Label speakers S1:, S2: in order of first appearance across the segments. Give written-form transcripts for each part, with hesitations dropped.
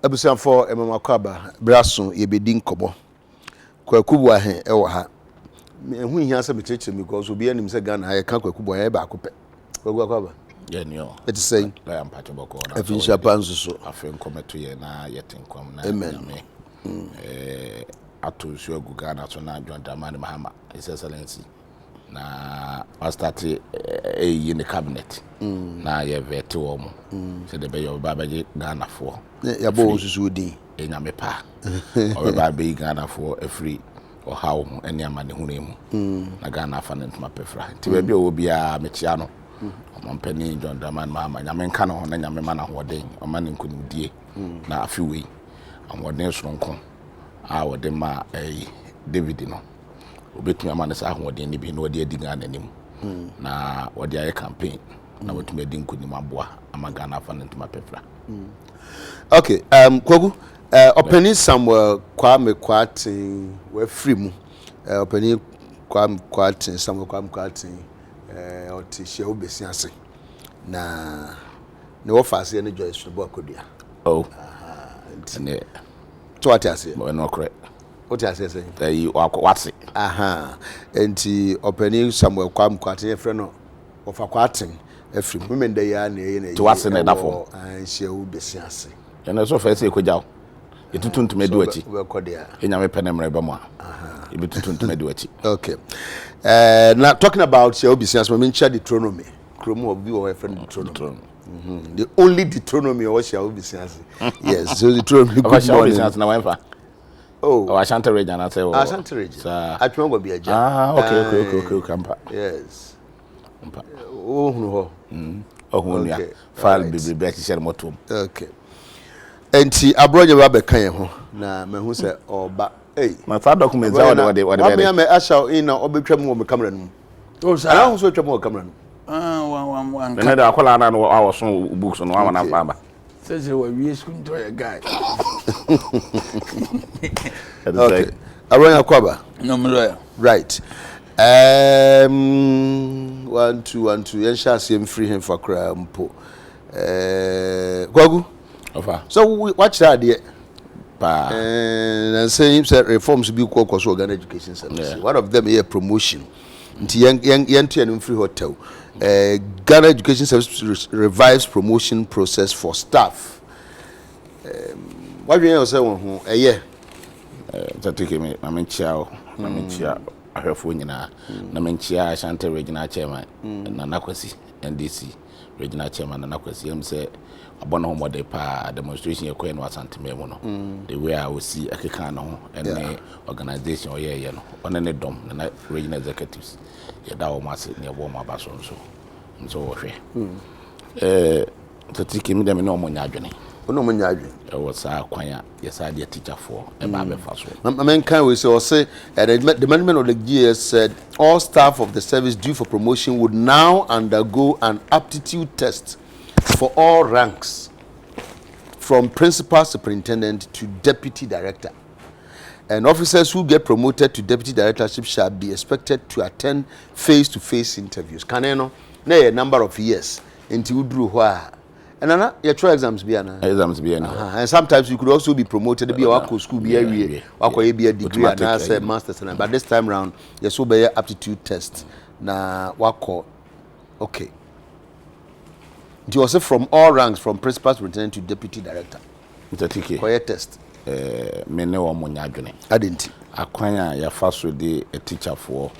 S1: Abusan for Makwaba, Brasso, Yebedin Kobo. Kwakubu ahe ewo ha. Hu hia se mecheche because obi anim se Ghana ha ka kwakubu ahe ba akopɛ. Kwakubu.
S2: Yeah, no.
S1: It is saying
S2: I am part of a corner.
S1: I finish up so.
S2: I feel come to ye na yet in come na.
S1: Amen.
S2: Atu sure Ghana so na John Dramani Mahama, His Excellency. Na I started in the cabinet. Na ye veti omo. So the bay of Babaji Ghana for.
S1: Ya bo susu di.
S2: Enyame pa. Or Babaji Ghana for a free or how any amani hunemu. Na Ghana fanent ma pefra. Ti be obi a mechiano. Penny John Daman Mama, Yaman on and Yamana Wade, a man in Kunudie, na a few weeks, and what names from Con. Our dema a Davidino. Obit me a man as I would any be no dear Digan anymore. Na what the campaign, now what made in Kunimabua, Amagana fan into my pepper.
S1: Okay, Kogu, opening somewhere, Kwame Quatin, were free. Opening Kwame Quatin, somewhere Kwame Quatin. Oti she obesiase na ne wo faase ne joy so akodia
S2: oh ntine
S1: to atiase
S2: mo no correct
S1: oti ase say
S2: you what's
S1: enti openi Samuel Kwam Kwate efre no ofa kwaten efri women dey ya na ye na
S2: to what's na dafo
S1: she obesiase
S2: ene so fa say ekogyaw etutu ntuma du achi
S1: we kodia
S2: enyame penemre be mo etutu ntuma du achi
S1: okay now talking about she obesiase me ncha Deuteronomy kromo obi o friend Deuteronomy the only Deuteronomy o she obesiase yes so Deuteronomy good morning
S2: na wenfa oh Ashanti region na say
S1: Ashanti region atwon go bi aja
S2: okay kampa
S1: yes kampa oh hunu ho
S2: ohun ya file bibi be ti share motom
S1: okay enti abroje ba be kan ho na mehu se oba
S2: my father documents what
S1: me asha in na obetwam wo me camera no oh sir I so twam wo camera no
S2: one na da akola na no I was so books no one na fa
S3: says we school to a guy
S1: okay Aronya Kwaba
S3: no
S1: right 1 2 yen sha asem free him for kra mpo Kwagu
S2: ofa
S1: so watch that there and saying reforms be called organ education service. One of them is promotion. Young free hotel. Ghana Education Service revives promotion process for staff. What do you say? A year.
S2: Take me. I'm chia. I have phone na. I'm chia. Ashanti regional chairman. Nanakwesi NDC regional chairman Nanakwesi. Say. Abona homo de pa demonstration ye kwen wasante memo no the way I will see akeka no and organization ye no one ne dom na regional executives ye da o mase ne bo ma baso so wo hwe tatiki mi dem no mo nya adwene
S1: ono mo nya adwene
S2: e wo sa kwanya ye sa de teacher for e ba be fa so
S1: men kan we say the management of the GS said all staff of the service due for promotion would now undergo an aptitude test for all ranks from principal superintendent to deputy director, and officers who get promoted to deputy directorship shall be expected to attend face-to-face interviews. Kaneno na a number of years until you drew where and your trial exams be and sometimes you could also be promoted to be a school be a degree and a master's, but this time round you so be aptitude test na wako okay. It was from all ranks, from principal superintendent to deputy director. Quiet test.
S2: Mene wa monya adwene.
S1: Adenti.
S2: Akwanya ya faso de a teacher for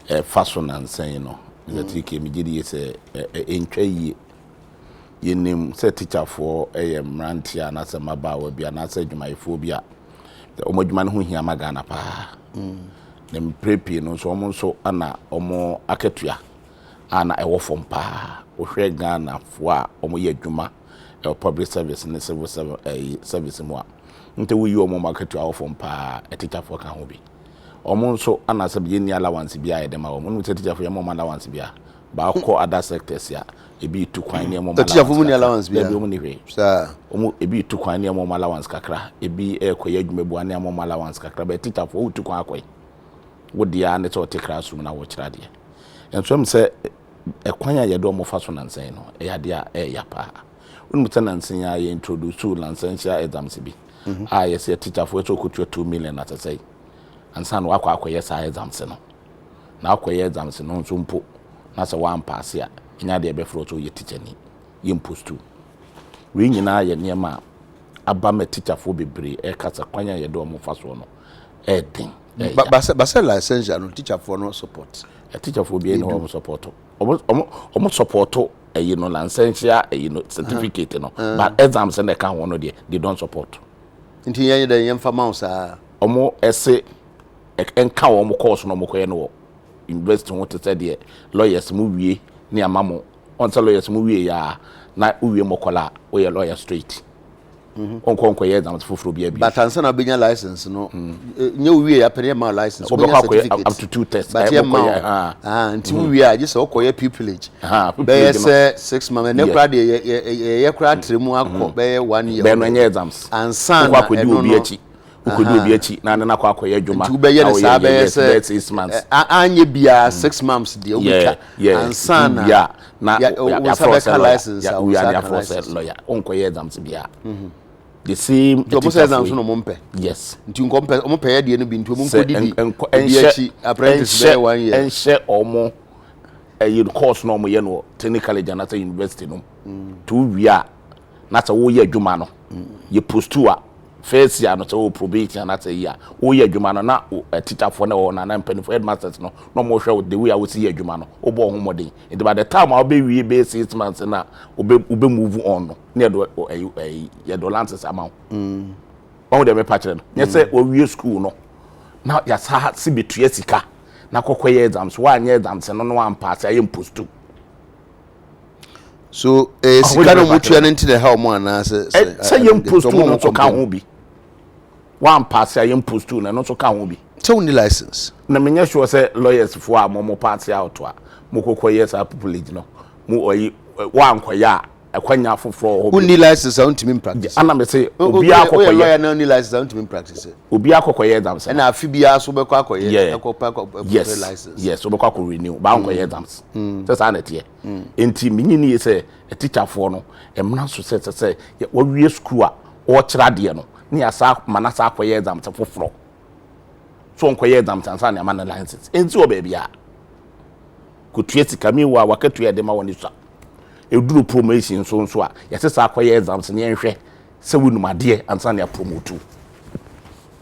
S2: faso na nsan no. Zatike mi gidi se entwa yi yenim se teacher for mrantia na se mabawa bia na se dwumayefo bia. Omo dwuma no ho hia magana pa. Dem prepi no so omo so ana omo aketua ana ewo fom pa. Ohwe Ghana fo a omo ye adwuma public service ne civil service mo a nte wo yi omo market a ofom pa teacher for kan ho bi omo nso anase bi ni allowance bi a yedema omo no teacher for ye mo allowance bi a ba ko other sectors ya ebi tu kwan ne mo allowance
S1: teacher for mo ni allowance bi
S2: a omo ni hwe
S1: sir
S2: omo ebi tu kwan ne mo allowance kakra ebi ekoye adwuma bu an mo allowance kakra ba teacher for tu kwan akoy wo dia ne to take classroom na wo kira de enso me say ekwanya ye do mo fa so nansan no e ya de a e ya pa unmutananse ya introduce to licensure exams bi yes teacher for to kutu 2 million at say ansa no akwa sa exams no na akwa exams no nso mpo na se one pass ya nya de be fro to ye teacher ni ye post to we nyina ye niema aba ma teacher for bebre e kasa kwanya ye do mo fa so no e den
S1: ba se licensure no teacher for no support
S2: a teacher for be no support omo support you know licensure you know certificate no but exams and they can one they don't support
S1: nti yen de yen fa mouse
S2: omo ese enka omo course no mo koye no university want to say there lawyers mu wie ni amamo on say lawyers mu wie ya na uwie mokola o ye lawyer straight onko ye exams foforo bia bi
S1: but ansa na benya license no nye uwie ya pere ma license
S2: benya certificate up to 2 tests
S1: but ye ma nti uwie a just okoye pupillage be say 6 months ne kra de ye kra tremu akọ be 1 year
S2: be no nye exams
S1: ansa na
S2: obi achi ukodu obi achi na na akoye adwuma
S1: nti be ye ne sa be say
S2: 6 months
S1: anye bia 6 months de obika ansa na ya license
S2: we are there for lawyer onko ye exams bia the same
S1: exams no mompe
S2: yes
S1: nti nkompe ompe ye de no bi nti omonko di bi apprentice be 1 year
S2: enche omo you course no mo ye no technically janata university no to wia na ta wo ye adwuma no ye post to a first year no ta wo probation na ta year wo ye adwuma no na teacher for na na mpani for headmasters no mo hwe the way I wo see adwuma no obo ho modern and by the time I be wie be 6 months na ube move on no na ye do lances amount on dem patch no ye say wo wie school no na ya sa si betua sika na kokoye exams wa anya exams no one pass I am post to
S1: so sika no mutua no ntine how mo ana
S2: say you post to no so ka ho bi one pass I am post to no so ka ho bi
S1: so we need license
S2: na menya sure say lawyers for mo party out a mo kokoye sa pupillage no mo oyi wa ankoya akwanya foforo
S1: we need license on to practice
S2: ana me say obi akokoye
S1: lawyer no need license on to practice
S2: obi akokoye exams
S1: na afi bia so be kwa akoye
S2: license yes so be kwa renew ba ankoye exams say sa na tie enti minyini say a teacher for no emna so say wo wie school a wo kira de no ni asa manasa akoye exams foforo so onkoye exams ansa na amana license enti o ba bia kutueti kami wa wakatu ya de ma woni so eduru promotion so a yesesa akoye exams ne enhwe se wunumade ansa na promote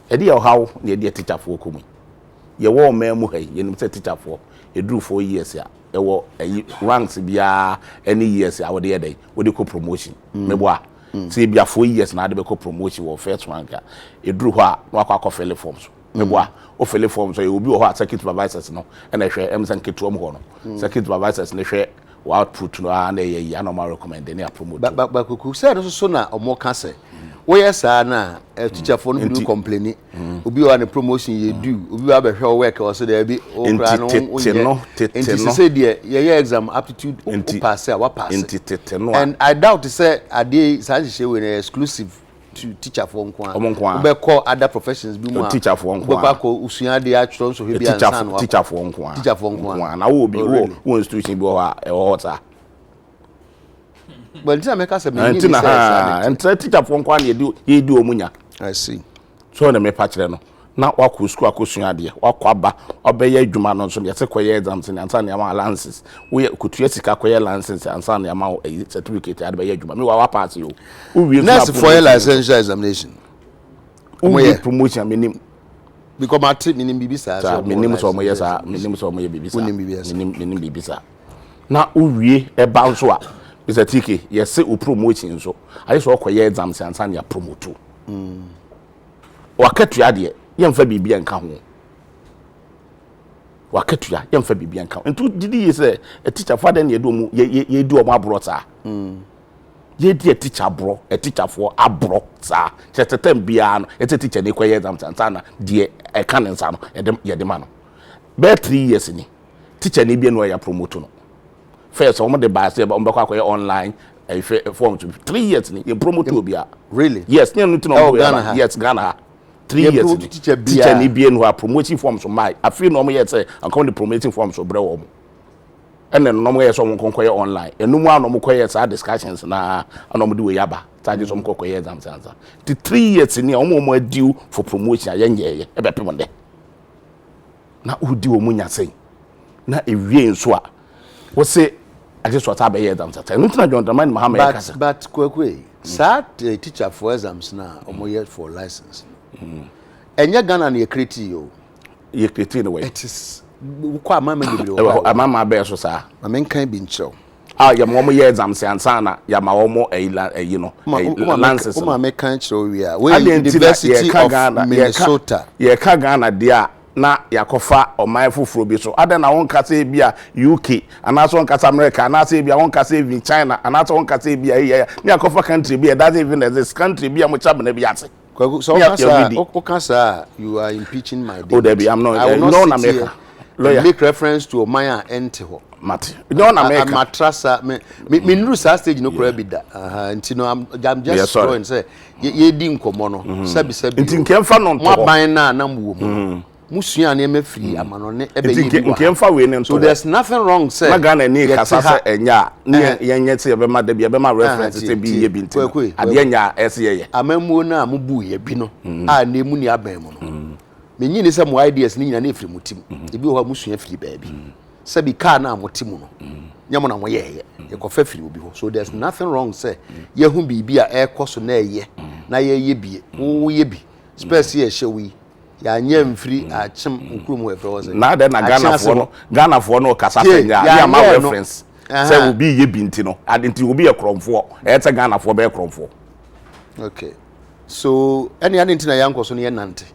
S2: edi ya how na edi teacher for komu ye wo memu hai ye nim se teacher for eduru 4 years ya e wo ranks bia any years ya wo de dey wo de ko promotion mebo a se bia 4 years na de be ko promotion wo first rank a eduru ho a wa kwa fill forms mebo a o fill forms so obi wo ho a circuit supervisors no na hwe emsan ketuom ho no circuit supervisors ne hwe output no na ye normal recommend any promote
S1: ba kuku say no so na omo ka say we yes na teacher for no do complain obi wa na promotion ye do obi wa be hwe work o so there be o kra no enti say there ye exam aptitude o pass wa pass and I doubt say ade sanjishe we na exclusive to teacher for nkwa be call other professions bi mu
S2: teacher for nkwa
S1: be kwa usua de atro so he bi ansan wa
S2: teacher for nkwa na wo bi wo institution bi ho a e ho ta
S1: but teacher make us say
S2: and teacher for nkwa na ye di omunya
S1: I see
S2: so na me pa kire no na wakọ school akosua de wakọ aba obeye adwuma no so yese koye exams ni ansa na ama licenses we kutua sika koye licenses ansa na ama certificate ade beye adwuma me wa pass yo
S1: next for your license examination
S2: we promotion minim
S1: because my team minim bibisa
S2: so minim so mo yesa minim so mo ye bibisa minim bibisa na uwie e ba nso a is a tiki yese o promotion so ayi so koye exams ansa na promote wakatua de yemfa bibia nka ho wakatua yemfa bibia nka ho ntu didi say a teacher father na ye do omo abro sa ye di a teacher bro a teacher for abro sa chetetem bia no e teacher ne kwaye exam tantana de e kan nsa no ye de ma no be 3 years ni teacher ne bia no ya promote no first omo de ba say ba omo kwaye online form to 3 years ni ye promote obia
S1: really
S2: yes ne no no yes Ghana 3 years teacher ni bien who are promoting forms so my I feel no more yet say I'm coming promoting forms so bre wo and then no more so konkoye online enu mu anom koye sa discussions na anom de we yaba charges some koye exams answer the 3 years ni omo adiu for promotion ayenye e be pem de na udi omu nya sen na ewie nso a wo se age so ta be exams answer no tuna John Dramani Mahama yakasa
S1: but kwekwe sa teacher for exams na omo year for license enye Ghana na create yo
S2: ye create no way
S1: it is kwa mama bibiri
S2: amama be so sa
S1: mama nkan bi nkyerɛw
S2: ya mo ye exams answer na ya ma wo mo eyi no lances
S1: mama kan kyerɛw wi a we University of Minnesota
S2: ye ka Ghana dia na yakofa oman foforo bi so ade na won kasa bi a UK anaso won kasa America anaso bi a won kasa bi China anaso won kasa bi a na yakofa country bi that even exist country bi a mo chabna bi ase
S1: so kasa you are impeaching my date.
S2: Oh there be I'm not no na America
S1: lawyer make reference to oman ente ho
S2: mate no na America
S1: matrasa me nru sa stage no kora bi da nti no I'm just throwing say ye di nkomo no sabi
S2: nti nkemfa no
S1: mo aban na wo mu musua na emefiri amanone ebe yi
S2: nkemfa we ne nto
S1: so there's nothing wrong say
S2: na Ghana ni kasa say enya ne yenye te be ma da bi be ma reference te bi ye bi nti ade enya ese ye
S1: amamuo na amubu ye bi no a na emu ni aban mu no menyi ni say mo ideas ni nyina na efiri mutim ebi ho musua firi baabi sabi ka na amotim no nyamo na mo ye ko fa firi obi ho so there's nothing wrong say ye hu bibi a ekoso na ye na ye bi wo ye bi space ye hyewi ya nyamfiri achim nkrum we fe wose
S2: na de na Ghana fo no kasa senya ya ma reference say obi ye bi nti no adenti obi ye kromfo e te Ghana fo be kromfo
S1: okay so any adenti na yankoso no ye nante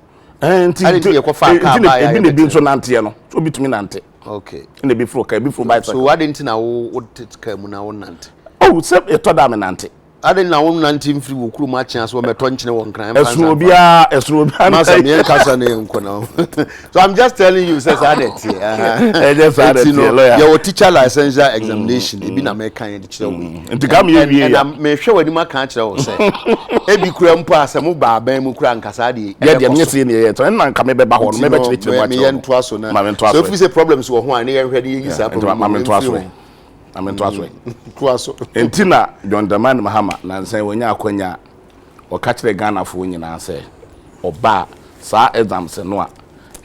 S2: adenti ye ko fa ka ba ya bi bi nso nante no obi tumi nante
S1: okay
S2: ne bi fro by
S1: so adenti na wo ka mu na wo nante
S2: oh se e to da me nante
S1: ade na won nanti mfiri wo kuru ma kyan so meto nkyene won kran
S2: esuro obia
S1: na so me kasa na enko na so I'm just telling you says adeti
S2: just adeti lawyer
S1: your teacher license examination e bi na me kan de kire wo
S2: nti kam ye wie
S1: ya me hwe wani ma kan kire wo say e bi kura mpo asem ba aban mu kura nkasa de
S2: ya de nye se ne ye to na nka me be ba ho no me be kire wa
S1: me ye nto so na so if you say problems wo ho an ye hwe de yi sa problem
S2: ma me nto aso amentoaso
S1: tuaso
S2: entina John Dramani Mahama na nsan wonya akwanya o ka kire Ghana fo nyina se oba sa exams no a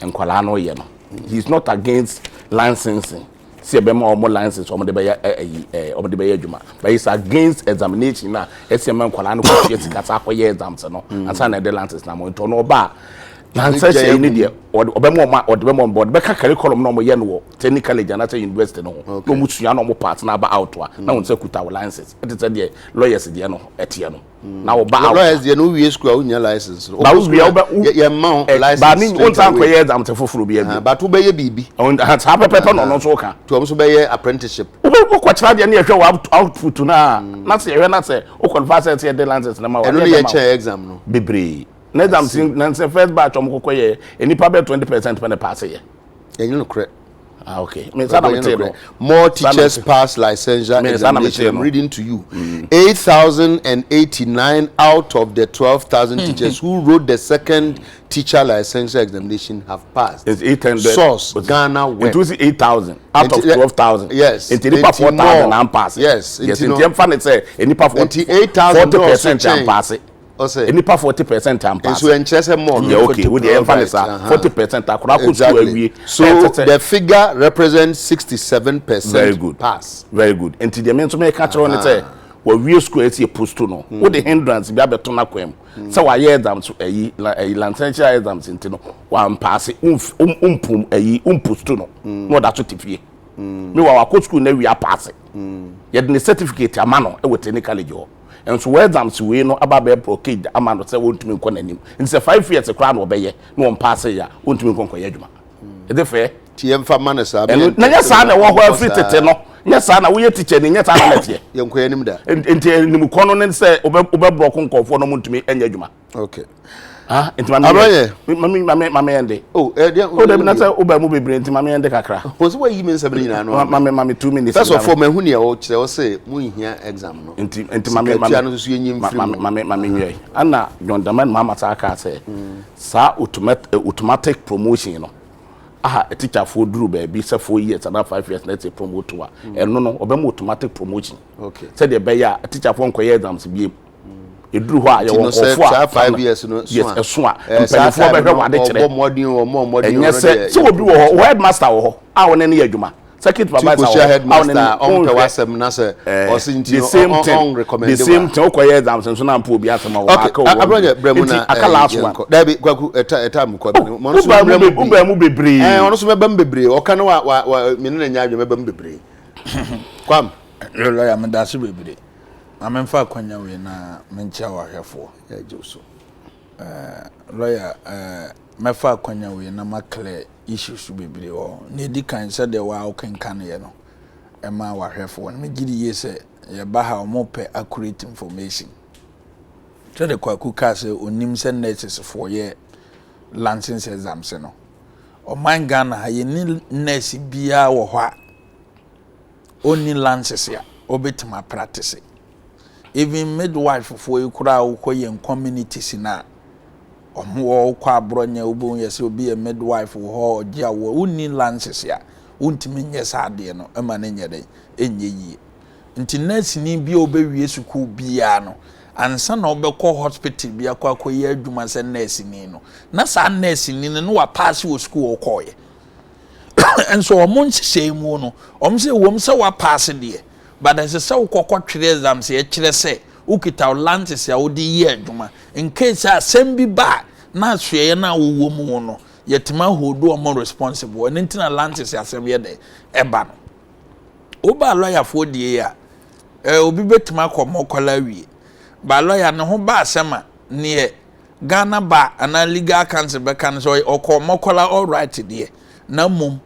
S2: enkwala no ye no he is not against licensing see be ma omo license omo de be adwuma but he is against examination na ese ma enkwala no ko tie tikata akoye exams no ansa na de license na mo nto no oba na nsa say ni de be ka curriculum no mo ye no technical college and university no no musua no mo partner ba out na won say kuta license it say de lawyers de no etie no na wo ba
S1: lawyers de no we school unya license
S2: ba we
S1: ye ma license
S2: ba ni won tan ko ye exam te foforo bi abi
S1: ba to be ye bibi
S2: on ha pepe no so ka
S1: to so be ye apprenticeship
S2: wo ko kira de na ye hwe output na say ye na say o qualify say de license na ma
S1: wa ye che exam no
S2: bebre na exam na say first batch om kokoye enipa be 20% pe na pass ye
S1: you know correct
S2: okay me sana me tell
S1: more teachers pass licensure examination. I'm reading to you 8,089 out of the 12,000 teachers who wrote the second teacher licensure examination have passed.
S2: It's 800
S1: source Ghana web.
S2: It was 8,000 out of 12,000.
S1: Yes.
S2: It's nipa 4,000 and pass.
S1: Yes.
S2: Yes. In the fan it say nipa 40% and pass it. Nipa 40% and pass.
S1: So interest more.
S2: Yeah, okay. With the emphasis 40% akura ko
S1: exactly. So the figure represents 67%
S2: very good
S1: pass.
S2: Very good. And the men to make catch on it say we school eti post no. With the hindrance bi abeto na kwam. Say wa year exams ayi licensure exams intino wa pass umpum ayi post no. No that to tifie. Me wa ko school na we pass. Ye the certificate amano e with technical college. And so exams we no ababe blockade amano say wontumi nko nanim. In say 5 years kra na obeye no on pass ya wontumi nko nko yadwuma. E de fe
S1: ti emfa man sa
S2: be. Na nya sa na wo ho free tete no. Nya sa na wo ye teacher ni nya sa na letie.
S1: Ye nko yanim da.
S2: Enti nim kono ne say obe block nkofo no wontumi enya adwuma.
S1: Okay.
S2: Ah, enti mama ende.
S1: Oh,
S2: dem na say oba mu bebre enti mama ende kakra.
S1: Wo so wa yi men sabri na no.
S2: Mama 2 minutes.
S1: First of all, me hu ne o kire o say mu hia exam no.
S2: Enti mama nwie. Ana John Dramani Mahama ta ka say sa automatic promotion no. aha a teacher for duru baby say 4 years and 5 years let's say promote to no obem automatic promotion
S1: okay
S2: said the be a teacher for nkoye exams bi eduru ho a ye won
S1: for 5 years no
S2: yes so a mpelifo be hwe wade kire
S1: omodin
S2: so obi wo headmaster wo a won ne adwuma circuit supervisor
S1: headmaster on pe wasem na say osinti on recommend
S2: the same thing okoye exams so na mpo obi asema wo aka wo
S1: abronya bremu na
S2: aka last one
S1: dabi kwaku eta mu kwa
S2: mo no so uba mu bebre
S1: ono so meba bebre o kan wa mene na nya adwo meba bebre kwam
S3: lawyer me da so bebre amemfa kwanya we na mencha wa hwefo
S1: ya joso
S3: lawyer mefa kwanya we na makle issues bebre o na di kan se de wa okenkan ye no ema wa hwefo no me gidi ye se ye ba ha o pe accurate information so de kwaku ka se onim se nurses for ye license exams no o man Ghana ye ni nurse bia wo ho a oni license ya obetima practice even midwife for you kura ukoye communities na omwo kwa abronya obo yesi obi a midwife ho ogia wo uni lances ya untimi nyesa ade no ema na nyede enye yi nti nurse ni bia obewie suku bia no ansa na obekọ hospital bia kwa akoye adwuma se nurse ni no na sa nurse ni no wa pass wo school okoye enso omon hyehyemu no omse wom se wa pass de but as a so twere exams ye kire se ukita lances ya odi ye adwuma in case a sembi ba na hweye na wo mu no yetima hodo omo responsible and ntina lances ya sem ye de eba no oba lawyer for die ya obi betima komokola wie ba lawyer ne ho ba asema ne Ghana ba ana legal counsel be kan so okomokola all right de na mum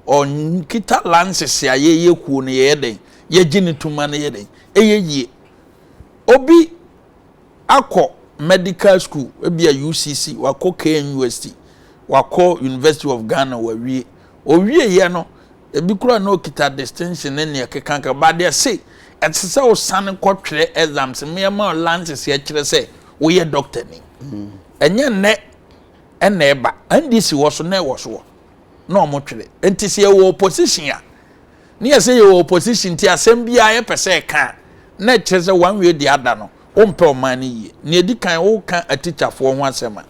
S3: on kita lances ya ye kuo ne ye den ye gini tuma na ye den eyeye obi akọ medical school ebi a UCC wako KNUST wako University of Ghana wawie owie ye no ebi kura no kita distinction ne kekanka ba de say etse o san kwotwere exams me ma lances ye kire say wo ye doctor ni enye ne ena eba ndisi wo so na wo so no mo twere entisi ye wo opposition a ni ye say ye wo opposition ti asem bia ye pese ka na kire say one way the other no ompe omani yi ni edi kan wo kan a teacher for ho asema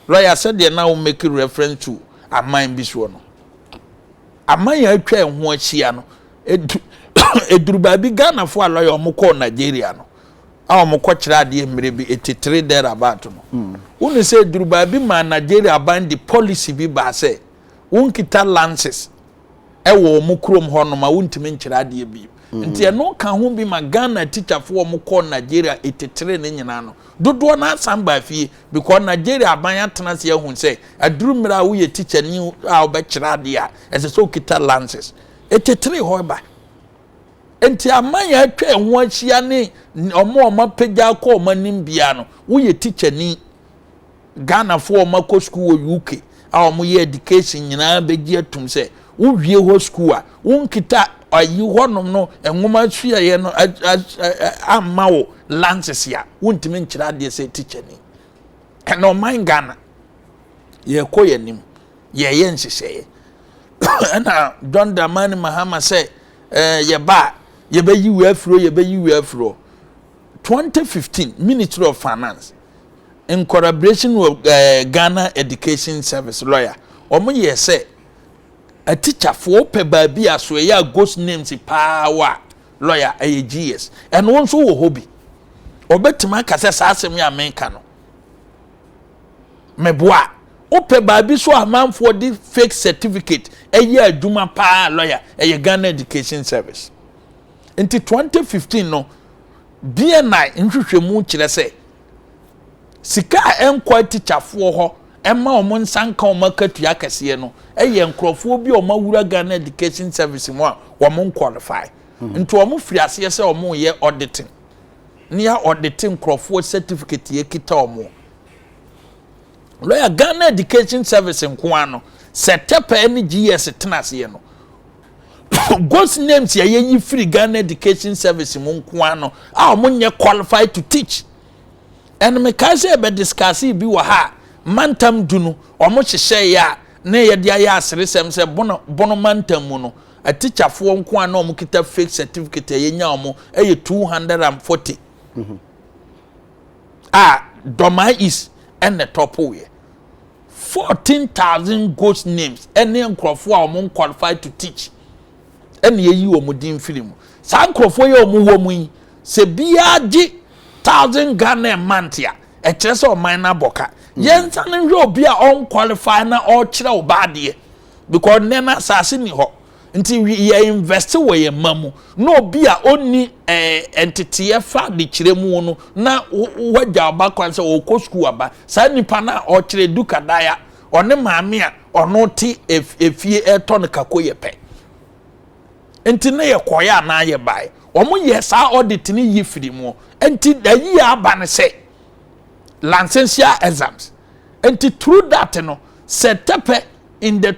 S3: lawyer said they now make reference to aman biso no aman ya atwa ho ahia no eduruba bi Ghana for lawyer omko Nigeria no a omko kire ade mmere bi 83 there about no unu say eduruba bi ma Nigeria ban the policy bi ba say unkita lances ewo omukrom ho no ma untimi nkire ade bi nti eno ka ho bi ma Ghana teacher for omko Nigeria 83 ne nyina no dodo na samba fie because Nigeria aban atena se ehun say aduru mira wo ye teacher ni a obekira ade a ese so kita lances 83 ho ba enti aman ya atwa ho ahia ne omo pagya ko omanim bia no wo ye teacher ni Ghana for omako school wo UK a omo ye education nyina begi atum say wo wie ho school a wo kita ayi honom no enwoma twa ye no amma wo lances ya wontimi nkira de se teacher ni no man Ghana ye koye nim ye ye nhyehyeye na John Dramani Mahama say ye ba ye be yi we afro 2015 Ministry of Finance in collaboration with Ghana Education Service lawyer omo ye say a teacher for pe baby aso ya ghost names power lawyer AGS and also wo hobby obetima kase sa asem ya menka no meboa ope baby so amount for the fake certificate eye aduma pa lawyer eye Ghana Education Service into 2015 no BNI nhwehwemu kire se sika enkwa teacher for ho emma omo nsanka o makatu akase no eye nkrofo bi o mawura Ghana Education Service mo a wo mo qualify into omo firi ase se omo ye auditing near auditing nkrofo certificate ye kita omo lawyer Ghana Education Service nko no setup any GS tenase ye no God's names ye yi free Ghana Education Service mo nko ano a omo nye qualified to teach and me ka say be discuss bi wo ha mantam dunu omo hyehye ya na ye dia ya asresem se bono mantamu no a teacher fo nko an no kita fake certificate ye nya omo 240 Doma is and the top way 14,000 ghost names any nkrofo a omo qualified to teach and ye yi omo din film sa nkrofo ye omo wo mu yi se bia gi 1,000 Ghana mantia e kire se o minor boka yen san hwe obi a on qualify na o kire obade because nena sase ni ho nti ye invest we ye mamu no obi a oni entity e fa de kire mu no na wagya oba kwan se o ko school aba sa nipa na o kire dukadaya one maame a ono ti efie eton kakoye pe nti na ye koya na ye bai omo ye sa audit ni yi firi mu nti da yi aba ne se licensure exams nti through that no set up in the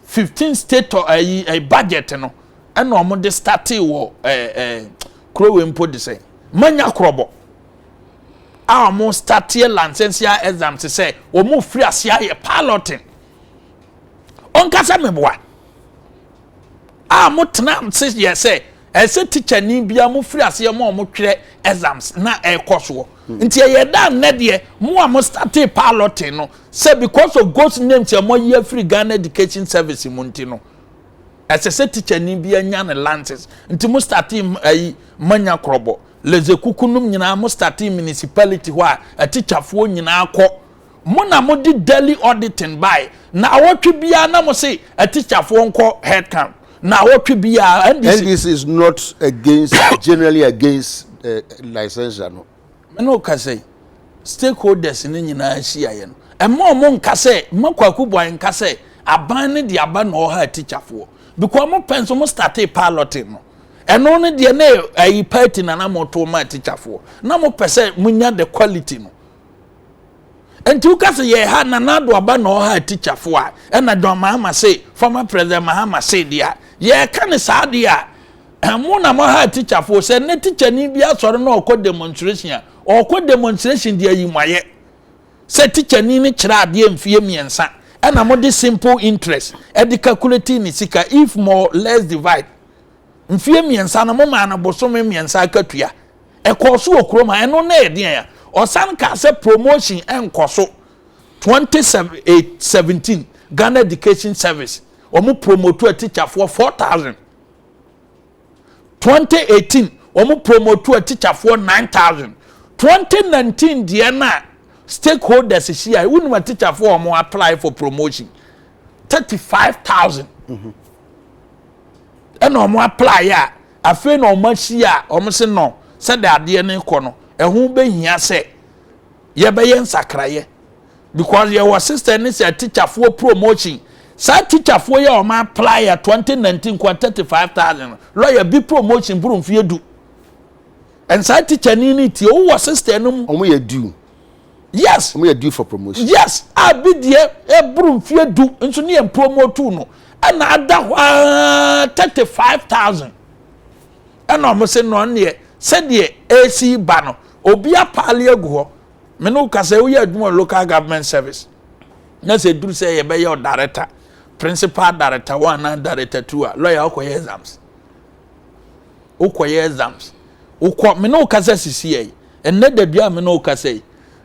S3: 15 state a budget no and omo de start wo krowe mpo de say manya krobo omo start licensure exams say omo free asia ye piloting onkasa meboa mo tena say yes say ese teacher ni bia mo free ase mo twere exams na ekoso nti ye da na de mo start piloting no say because of ghost names mo ye free Ghana education service mo nti no ese teacher ni bia nya na lances nti mo start manya krobo leze kukunum nyina mo start municipality ho a teacher fo nyina akọ mo na mo di daily auditing by na awotwe bia na mo say a teacher fo nko head count now what could be and
S1: this is not against generally against licensure
S3: no can say stakeholders in nyina hia ye no e mo nka say makwaku boy nka say aban ne de aba no ha teacher for because mo penso mo start piloting no eno ne de na ayi party na moto ma teacher for na mo pese munya the quality no enti ukase ye ha na nado aba no ha teacher for a na John Mahama say former president Mahama say dia ye kan sa dia mo na mo ha teacher for say ne teacher ni bia soro na okọ demonstration okọ demonstration dia yi mwaye say teacher ni ni kira ade mfie miensa na mo de simple interest e de calculate ni sika if more less divide mfie miensa na mo ma na bosome miensa akatua e koso okroma eno na e dia osan ka say promotion enkoso 2017 Ghana Education Service omu promote a teacher for 4,000 2018 omu promote a teacher for 9,000 2019 diana stakeholders here wouldn't a teacher for omu apply for promotion 35,000 and omu apply ya afi no omu hia omu se no said the ade ne kono ehun be hia se ye be yen sakraye because your sister is a teacher for promotion. Sa teacher for your man apply 2019 kwa 35,000. Lawyer be promotion buru mfie du. And sa teacher ni ni ti o sister no
S1: omo ye due.
S3: Yes.
S1: Omo ye due for promotion.
S3: Yes. Abi die e buru mfie du nso ne promote no. And ada 35,000. And omo se no ne se de AC ba no obi apale agu ho. Me no ka say we adwuma local government service. Na say duru say ye be your director. Principal director 1 and director 2 lawyer okoye exams ukọ me no kasa sisi and net the bia me no kasa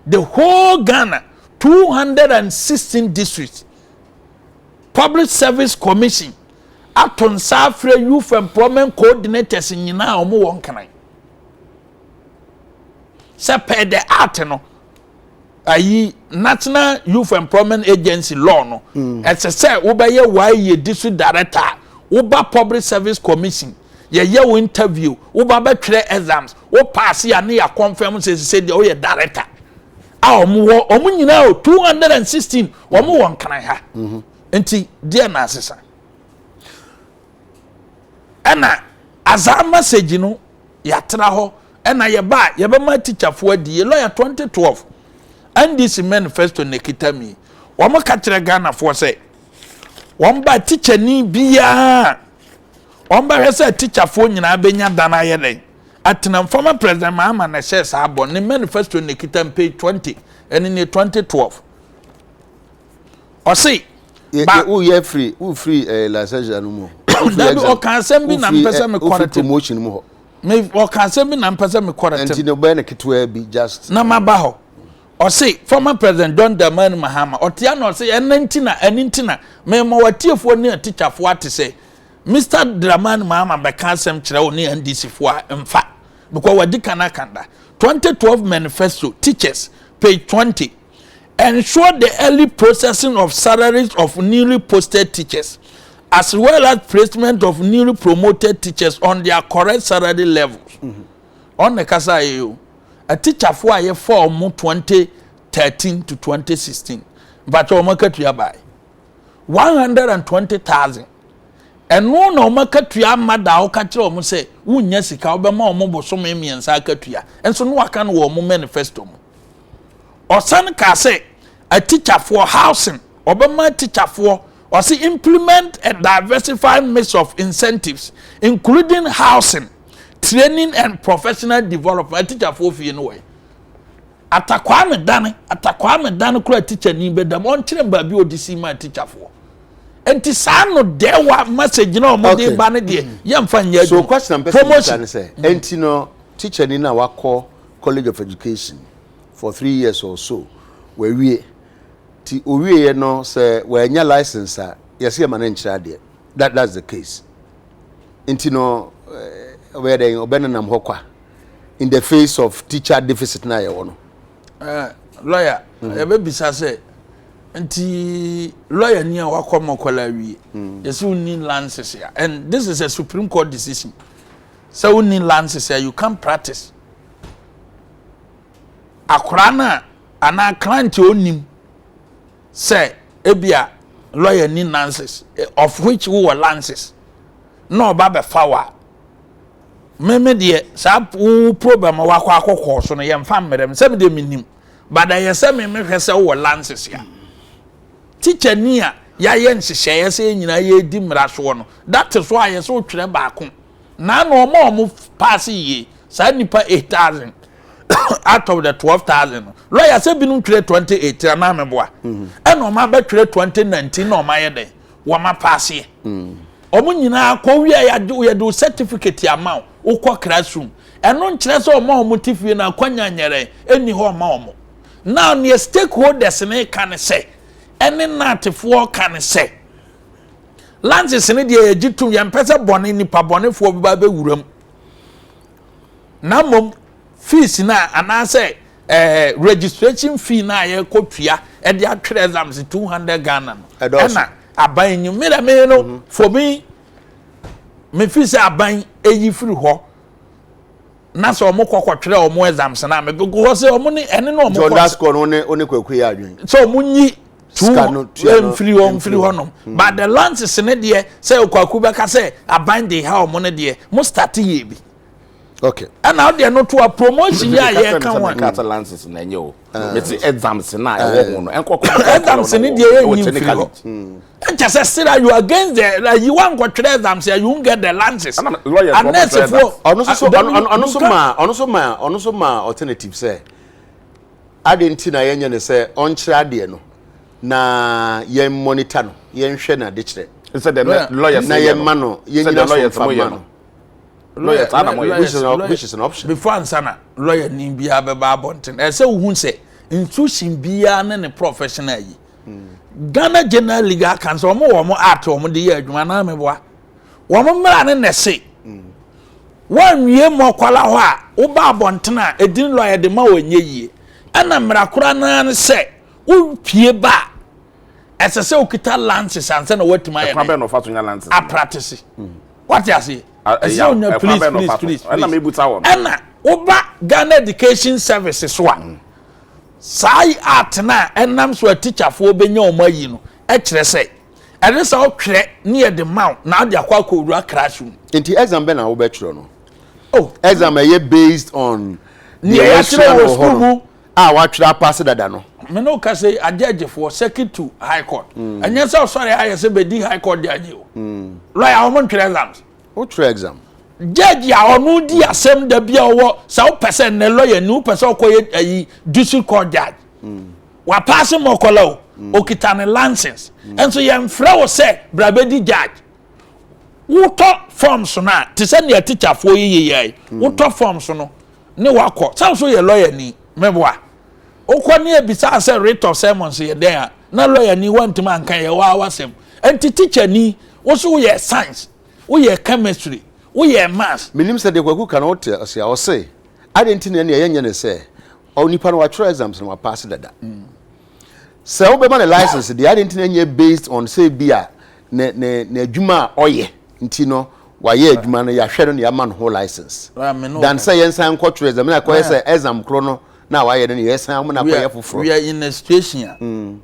S3: the whole Ghana 216 districts public service commission aton safre youth employment coordinators nyina omo won kan se per the art no ayi National Youth Employment Agency law no say wo be ye why district director wo ba public service commission ye wo interview wo ba be twere exams wo pass ya na ya confirm say dey wo ye director omo nyina 216 omo won kan ha enti dia na asesa ana azama message no ya tra ho ana ye be ma teacher fo adi lawyer 2012 and this manifesto nekitami wama kachira Ghana for say wamba teacher ni bia wamba hese teacher fo nyina benya dana yele atenam former president Mahama na share sabon ne manifesto nekitam page 20 and in 2012 Or say,
S1: who you free license no more.
S3: That or can send me number some
S1: promotion more.
S3: Me or can send me number some quarter.
S1: And no benefit will be just
S3: Namabaho. Or say former President John Dramani Mahama or Tiano say and Nintina me more tear for near teacher for what to say. Mr. Dramani Mahama by Kansam Chironi and DC for in fact because what Dikanakanda 2012 manifesto teachers page 20 ensure the early processing of salaries of newly posted teachers as well as placement of newly promoted teachers on their correct salary levels. On the Kasa a teacher for a year for 2013 to 2016 but your market you buy 120,000 and no market to your mother or catch or say unya sika obema omo so me miensa akatua enso no aka no wo manifesto mu osan ka say a teacher for housing obema teacher for or see implement a diversified mix of incentives including housing, training and professional development. Teacher for fi no way atakwa me dan kura teacher ni be da mon kire ba bi odisi ma teacher for enti sa no dewa message no mo de ba ne de yamfa nya
S1: so question person say enti no teacher ni na wako College of Education for 3 years or so we ti owie no say we nya license a yes e ma na nchira de that's the case enti no we dey obenanam hokwa in the face of teacher deficit na ye wono
S3: lawyer e be bisa say nti lawyer ni a wakoma kwala wi yes you need lances here and this is a Supreme Court decision so you need lances here you can't practice akrana ana client onim say ebia lawyer need lances of which who were lances no baba fawa meme de sa problem wakwa akokọ so no yemfa merem se me de minim but I say me hwese wo lances ya teacher ni a ya ye nhyehyeye se nyina ye di mraso no that is why yes wo twere baako na no mo pass ye sa nipa 8,000 out of the 12,000 lawyer say binu twere 28 na meboa e no ma be twere 2019 no ma ye de wo ma pass ye omo nyina akọ wi ya do certificate amount ukọ classroom eno nkyere so omo tifie na akwanya nyere eni ho ma omo now the stakeholders ne kan say ene natifo kan say lances ne de egitum ya mpese bone nipa bonefo ba be wuram na mom fees na ana say registration fee na ye kotua e de atwere exams 200 Ghana na aban nyu me no for me feel say aban eyi free ho na so omo kwakotwere omo exams na me go say omo ni ene no omo
S1: John Dasco no one kwakwe ya adwen
S3: so omo nyi free ho no but the lances ne de say okwaku be ka say aban de ha omo ne de mo start ye bi
S1: okay
S3: and now they no to a promotion ya ye kan one
S2: cat lances na nye o meti exams na e wo no enko
S3: exams ni de ye nyi free just say you against the you want go trade exams you won't get the lances unless for
S1: ono so ma alternative say adenti na yenye ne say on kira de no na yen monitor no yen hwe na de kire
S2: say the lawyers
S1: na yen ma no yen nyina so fa ma no which is an option
S3: before ansana lawyer ni bia be ba bonten e say hu say institution bia na ne professional yi Ghana General Legal Council omo art omo de ye adwuma na meboa omo mra ne nese wan wie mo kwala ho a wo ba bonten a edin lawyer de ma wonye yie ana mra kora na ne se wo pie ba esese okita lances anse na watima ye
S2: na no fatu nya lances
S3: a practice what you say please
S2: ana me buta won
S3: ana wo ba Ghana Education Services one sai art na enam so teacher for obenya omayi no e kire say ere say o twere near the mount na de akwa ko classroom
S1: enti exam be na wo be twere no
S3: oh
S1: exam e based on
S3: near actually school mu
S1: wa twere pass dada no
S3: me no ka say adjudge for second to high court anya say sorry I say be di high court dey aje o lawyer o mon twere exams
S1: o twere exam
S3: judge ya onu di asem da bia wo sa o person na lawyer ni o person ko yi district court judge wa pass mo kola o okita ne license enso ye mfra wo se brabedi judge woto forms na te se ne teacher fo yeye woto forms no ne wakọ sam so ye lawyer ni meboa okọ ne ebisa say rate of sermons ye den na lawyer ni want man kan ye wa wasem enti teacher ni wo so ye science wo ye chemistry wo ye maths
S1: minim se de kwaku kan o te ase o say identity ne ye nye ne say o nipa no wa try exams no wa pass dada se wo be ma license the identity ne based on say bia ne adwuma oye nti no wa ye adwuma no ya hwe no ya man whole license dan say yensan ko try exam na ko say exam kro no na wa ye no yensan mo na ko ye foforo
S3: we are in a situation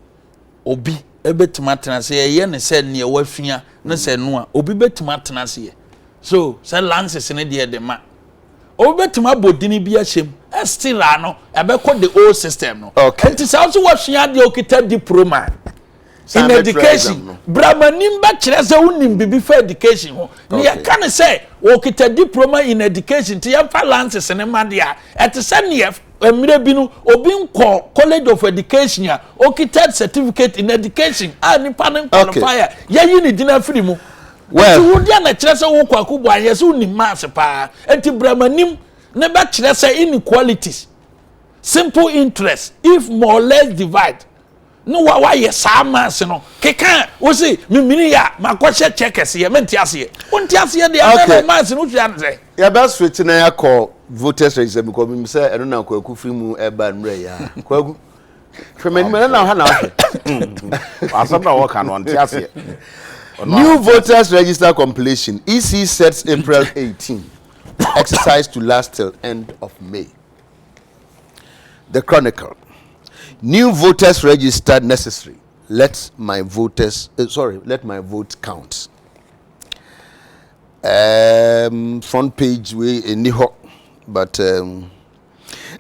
S3: obi ebetima tenase ye ne se ne wafia ne se no a obi betima tenase so say lances ne de ma obi betima bodini bi ahyem still ano ebeko the old system no enti say also wafia de okita diploma in education brahmanim ba kire say unim bibi for education ho ne ya kan say okita diploma in education ti ya fa lances ne ma dia et say ne emire binu obi nko college of education ya okita certificate in education nipa ne qualifier ya yi ni dina free mu well wo dia na kire say wo kwaku bo anye say unim mass pa enti brahmanim ne ba kire say inequalities simple interest if more or less divide no wa ye mass no keka wo say mimini ya makwache checkers ye menti ase wonti ase de ya mass no hwia nze
S1: ya ba switch na ya call voters register because me say eno na kwaku free mu eba nre ya kwaku femani me na ha na hwe
S2: asam na wo ka no nti ase
S1: new voters register completion EC sets April 18 exercise to last till end of May. The Chronicle. New voters registered necessary. Let my vote count. Front page we in Niho, but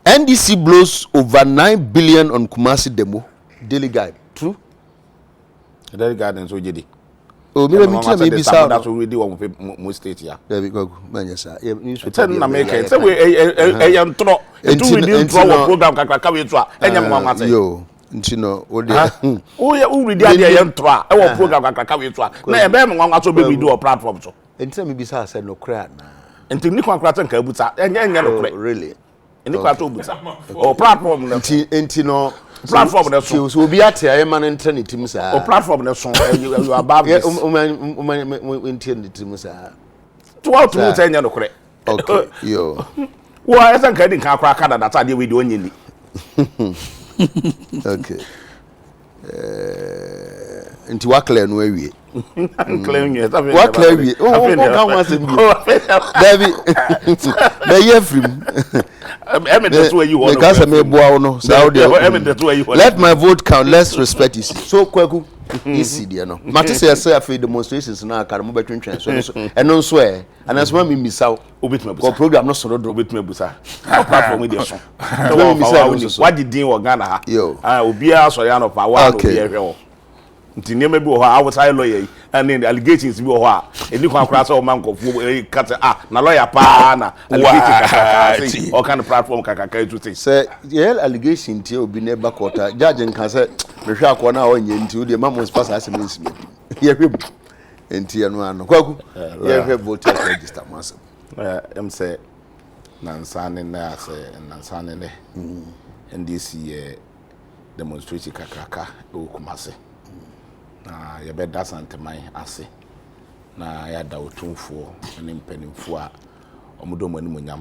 S1: NDC blows over 9 billion on Kumasi demo. Daily guide. True?
S2: Daily guide and so jedi.
S1: Oh, maybe sound
S2: that's already one state here.
S1: There we go. Manchester.
S2: Tell na make it. Say we am tro. Etu we dey draw program kakaka we to a. Enya mwa say.
S1: Yo, ntino o dey.
S2: O ye o ready dey am tro a. E wo program kakaka we to a. Na e be mwa so be we do platform so.
S1: Enti me bisa say no kra na.
S2: Enti ni kwa tan ka buta. Enya no kra.
S1: Really?
S2: Ni kwa to buta. O platform na.
S1: Enti no
S2: platform na so.
S1: So obi ate aye man internet tim sa.
S2: O platform na so. You above this.
S1: Internet tim sa.
S2: To out to enya no kra.
S1: Okay. Yo.
S2: Wa esa nka din kan akwa kada data de we de onye ni.
S1: Okay. Nti wa clear no awie.
S2: Clear ni esa fe.
S1: Wa clear wie. O kan wa se bi. David. Na ye free. Because me boa no. Let my vote count. Let's respect it. So kwaku easy there no. Mate say afi demonstrations na aka mo betwentwen so eno so anasoma mi misaw
S2: obetuma busa.
S1: Ko program no soro do
S2: obetuma busa. Platform dey so. What did din Ghana ha? Obi a so ya no pa wa no be ehwe wo. Nti niam bi wo ha outside lawyer and the allegations bi wo ha eni kwa kra so man kofu kata na lawyer pa na allegations o kind of platform kakaka to
S1: say the allegation tie obi na ba court judge nkan say mehwe akọ na onye nti o de mamo spasa asem ye hwe enti eno ano kwaku ye hwe voter register maso
S2: em say nansane na say nansane ne NDC demonstration kakaka o Kumase na ya beda santeman ase na ya da otumfo ne mpanimfo a omudomo animonyam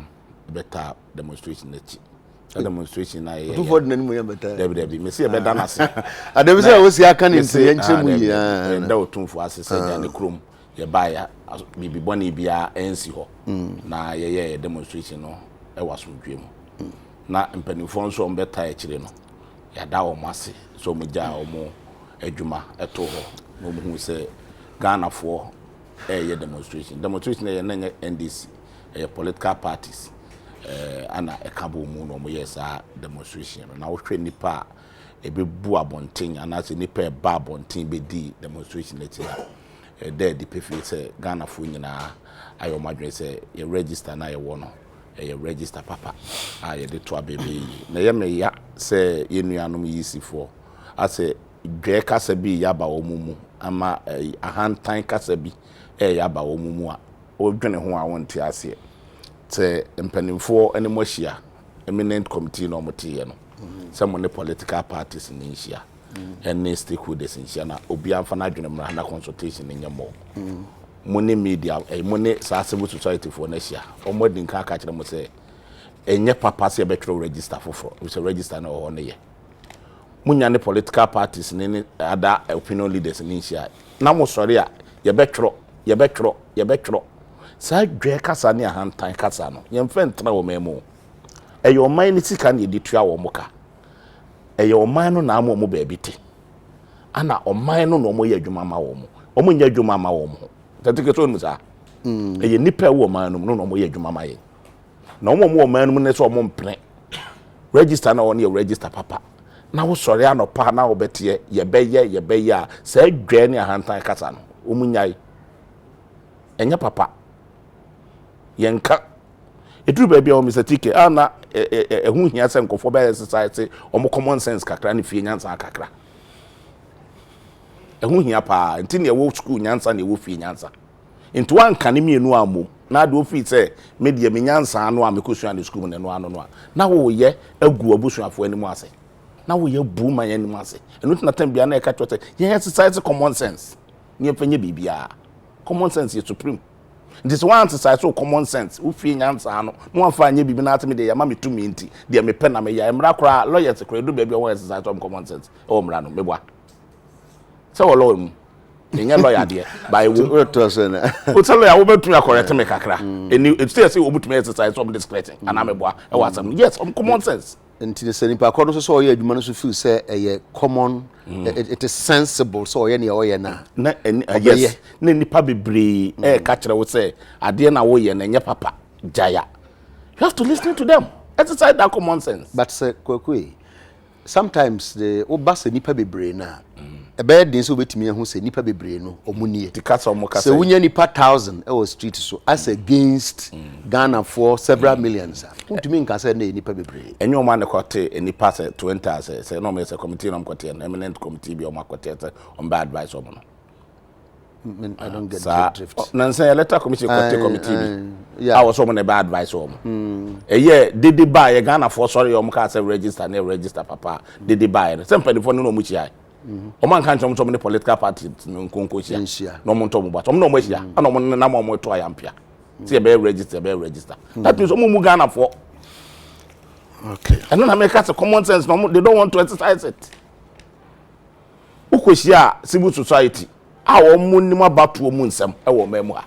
S2: beta demonstration nachi demonstration na ya
S1: otumfo de animonyam beta
S2: debi me se ya beda na ase
S1: adebe se wo si aka ne nse yenche mu yi
S2: da otumfo ase se ya ne krom ya ba ya bibi boni bia ensi ho na ya demonstration no e waso dwem na mpanimfo nso beta ya kire no ya da wo mase so mu ja wo adwuma eto ho no mu hu se Ghana for demonstration na NDC political parties ana ekabo mu no mo yesa demonstration na wo hwe nipa ebebu abonten ana se nipa ba abonten be di demonstration leti there the pefi se Ghana for nyina ayo madwen se ye register na ye wo no ye register papa ye de to abebe na ye me ya se ye nuanom yisi for ase dwe kasa bi yaba omumu ama ahantan kasa bi yaba omumu a odwene ho a wonte ase te mpanimfo ene mohia eminent committee no motiye no some of the political parties in Asia and stakeholders in China obi amfa na adwene mra na consultation in yamo money media money civil society for Asia omodin ka ka kire mo say enye papa se betro register for we say register na o ne munya ne political parties ne other opinion leaders in Asia na mo sori a ye betro sa dwe kasa ne ahantan kasa no ye mfa ntra wo memo eyo oman ni sika na editua wo muka eyo oman no na amo mo ba bite ana oman no no mo ye adwuma ma wo mo omo nya adwuma ma wo mo tatike so nmusa eye nipa wo oman no no mo ye adwuma ma ye na omo oman no ne so omo mpre register na won ye register papa na wo sori anopa na wo bete ye beye a sa dwe ne ahantan kasa no omo nyai enya papa yenka eduru baby o Mr. TK ana ehu hia se nkofo ba exercise omo common sense kakra ne fie nyansa kakra ehu hia pa nti ne wo school nyansa ne wo fie nyansa nti wan kane mienu amom na do fie se media me nyansa anu a mekosua ne school ne no anu no na wo ye agu abusuafo animu ase na wo ye bu man animu ase enu tena tan bia na e ka twote ye exercise common sense ne fanye bibia common sense is supreme. This one exercise so common sense. Ufi nyansa no. No one find bibi na atimi de ya mami to me nti. De me pen na me ya emra kra lawyers kra do baby one exercise so common sense. O mra no meboa. Se wo law mu. Enya lawyer de by wo
S1: to say na.
S2: O tell lawyer wo betu ya correct me kakra. Eni it still say wo betu me exercise so discretion. Ana meboa. E wa asam. Yes, common sense.
S1: Nti the senior pa kono so oye adwuma no so feel say common it is sensible so oye na oye na
S2: yes na nipa bebre ka kire wo say ade na wo ye na nye papa jaya you have to listen to them exercise that common sense
S1: but say kwekwe sometimes the obasa nipa bebre na e be din so betimi ehu say nipa bebre no omunie
S2: tikasa omukasa
S1: say wunya nipa 1000 e was street so as against Ghana for several millions untumi nka say na nipa bebre
S2: enyo ma ne kote nipa say 20 say no me say committee no kote na eminent committee bi o makote on bad advice o no
S1: I don't get the drift.
S2: Nancy letter committee committee. Yeah. I was on a bad advice home. A year did they buy a Ghana for sorry or Mukasa register near register papa. Did they buy somebody for no much I. Oman can't come to many political parties no concourse. No montomo, but no much ya. I don't want no more to Ampia. See a bear register. That means Omu Ghana for.
S1: Okay.
S2: And then I make us a common sense. No, they don't want to exercise it. Ukweshia civil society. Our moon about to moon some our memoir.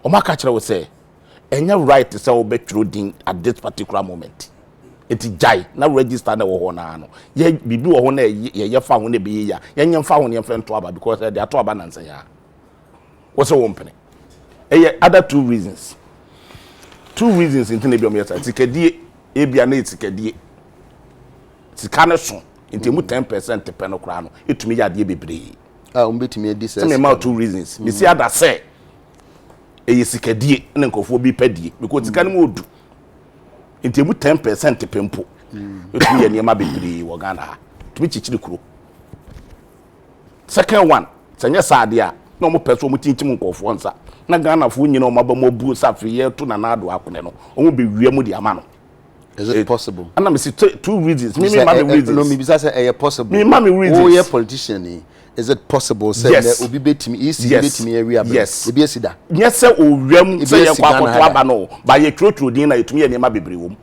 S2: Omakacha will say, and you're right to say betruding at this particular moment. It's jai, now register the honor. Ye be do honor ye found a be ya, young found your friend Twaba because they are Twaba and say, what's a company? Other two reasons. Two reasons in Tenebium, yes, Tikadi, Abiane, Tikadi, Tikanason, into 10% to Penocrano, it to me at Yabibri.
S1: Umbetimi this
S2: say two reasons. Me see ada say e sikadie na nkofo bi padie because sika no odu nti mu 10% pempo etu ye niam bebre wo Ghana ha to bi chichiri kuro. Second one sanya saade a na mo peso mo tintim nkofo nsa na Ghana fo nyina o maba mo bu safi ye to na ado akone no o be wiam di ama no.
S1: Is it possible?
S2: And me see two reasons. Me ma reasons.
S1: No me bisa say possible.
S2: Me ma reasons.
S1: Oh, yeah, politician. Is it possible? Say
S2: yes.
S1: Obi betimi isi betimi area.
S2: Yes.
S1: Ebi esida.
S2: Yes, say owam say ye kwa koto aba no. Ba ye trotro din na yetumi ye niam bebre wom.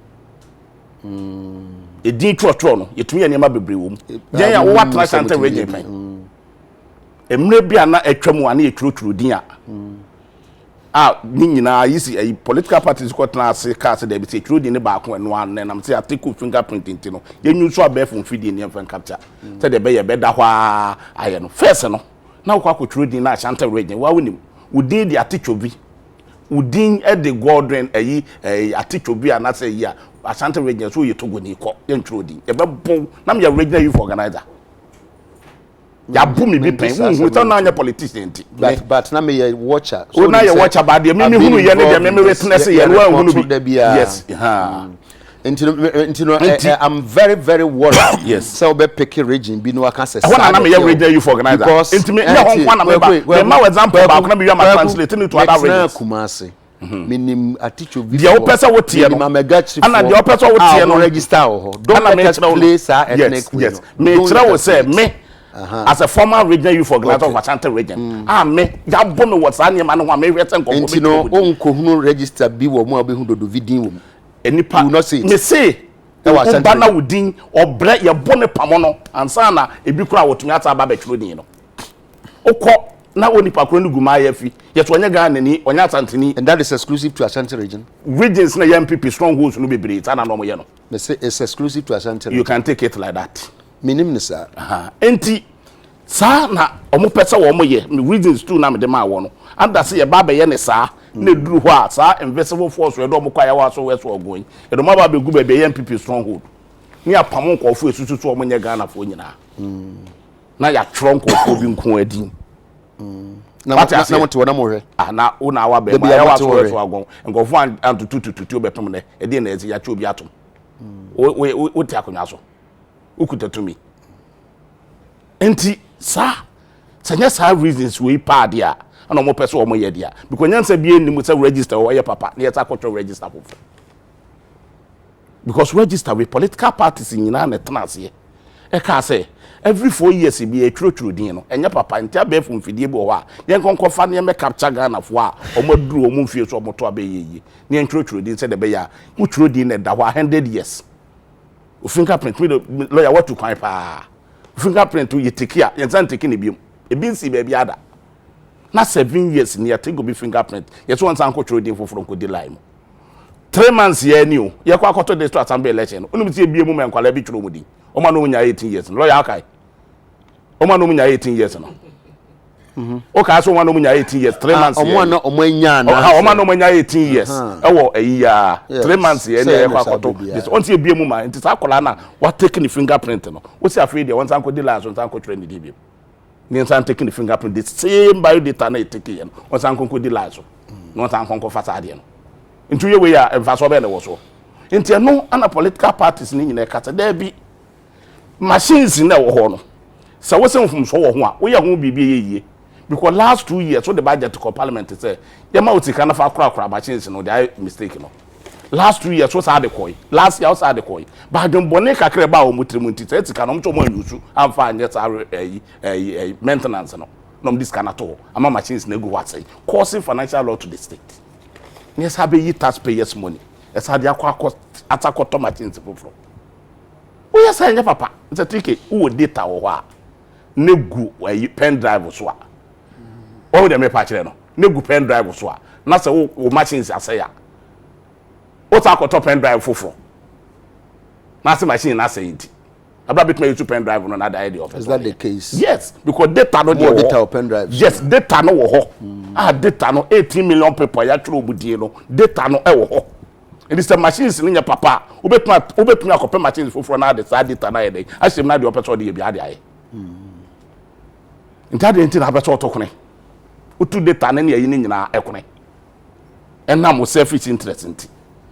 S2: E din trotro no yetumi ye niam bebre wom. Jen ya wo atra sante region pen. Emre bia na atwam ana ye trotro din ni nyina yisi a political parties ko tena ase ka ase da bi se true din ne ba ko eno an nam se atiku fingerprint nti no ye nyu so aba fun fidie ne fan capture se de be ye be da hwa aye no first no na ko akotru din na Ashanti region wa wonim udin di atichobi udin e de godren ayi atichobi ana se yi a Ashanti region so ye togo ni ko ye ntru din e be bon na me regional youth organizer ya bumi bi pen hu to na anya politician nti
S1: but na me ye watcher
S2: so na ye watcher ba de me hunu ye ne de me witness ye no hunu bi yes
S1: I'm very, very worried.
S2: Yes.
S1: So be pick a region, be no can say.
S2: When I'm a region youth organizer.
S1: Because
S2: intimate my example about going to be translating into other regions.
S1: Kumasi. Minim a teacher
S2: the person what here no and the person what here no
S1: register don't let us place our ethnic.
S2: Yes. Me try will say me as a former regional youth organizer of Ashanti region. Me ya bono what say man no me return go.
S1: Enti no onko hunu register bi wo mo abehu do vidin wo.
S2: Enipa me say e wa bana wudin obre ye bone pamo no ansa na ebi kura wotumi ata ba betro din no. Okọ na onipa kura nugu ma yafi yeto onye Ghana ni onye Asantini,
S1: and that is exclusive to Ashanti region.
S2: Regions na MPP strongholds no bebre ta na no mo ye no.
S1: Me say it's exclusive to Ashanti region.
S2: You can take it like that.
S1: Minim ni sir.
S2: Enti sa na omo pese wo mo ye regions too na me de ma wo no anda se ye ba be ye ne sa na duru ho a sa invisible force we do omo kwa ya wa so we so ogoyin e do ma ba be gu be MPP stronghold ni apam nkofo esususu omo nye Ghana fo nyina na ya tronko ko bi nko adin
S1: na mo te wona mo hwe
S2: na una wa be ya wa so we so agon nkofo antu tututu obepem ne e de na ezi ya che obi atom o ti akonwa so ukutatumi enti sa sanya sa reasons we pa dia ana mo pese o mo ye dia because nyansa bi enim say register o ye papa na yeta control register for because register with political parties nyina na tenase e ka say every 4 years bi e twotwo din no enya papa enti abefu mfidie bi o wa ye nkonkofa na me capture Ghana fo a o maduru o mu mfie so o moto abeyeye na ye twotwo din say de be ya utwo din na da 100 years o fingerprint me lawyer what to kwai pa fingerprint you take here you can take in biom e bin si baby ada na 7 years ni take go be fingerprint yes one san ko twodin foforo ko di line 3 months ye ni o ye kwa akoto district assembly election onum ti ebie mu menkwala bi tworo mudi o ma no munya 18 years lawyer akai o ma no munya 18 years no o ka so o ma no munya 18 years 3 months
S1: o mo na o mo nya na
S2: o ma no munya 18 years e wo ayiya 3 months ye ni ye kwa akoto this on ti ebie mu ma nti sa kola na what take the fingerprint no o si afraid de one san ko di line so san ko twere ni di bi ni san taking the fingerprint the same biodata na take yen one san ko di line so no san ko fasade no ntu ye we ya emfaso be na wo so nti no ana political parties ni nyina kata da bi machines na wo ho no sa wo sem fum so wo ho a wo ye ho bibie ye because last 2 years so the budget to parliament say ye ma utika na fa kura machines no they mistake no last 2 years so sa Adekye last year so Adekye ba dwon bone kakra ba o mutrim nti say tika no mcho mo yusu amfa anye sa maintenance no no this kana to ama machines na go what say causing financial loss to the state. Yes, have you taxpayers' money. Yes, have you attack machines for. Oh, yes, I know, Papa. It's a ticket. Who data or what? Negu pen drive or so. Oh, they may patch it. Negu pen drive or so. Not so machines are say. What's our pen drive for? Master machine, I say it. About bit me to pen drive on another idea of.
S1: Is that the case?
S2: Yes, because data no
S1: more data pen drive.
S2: Yes, data no ho. Data no 18 million people ya tro budie no. Data no e wo ho. It is the machines in your papa. Obetuma akopɛ machines for na de sa data na ye dey. Ahyem na de opeto de bia de aye. Nta de nti na abeto otokone. Utu data na ne yi ni nyina ekone. Enam o selfish interest nti.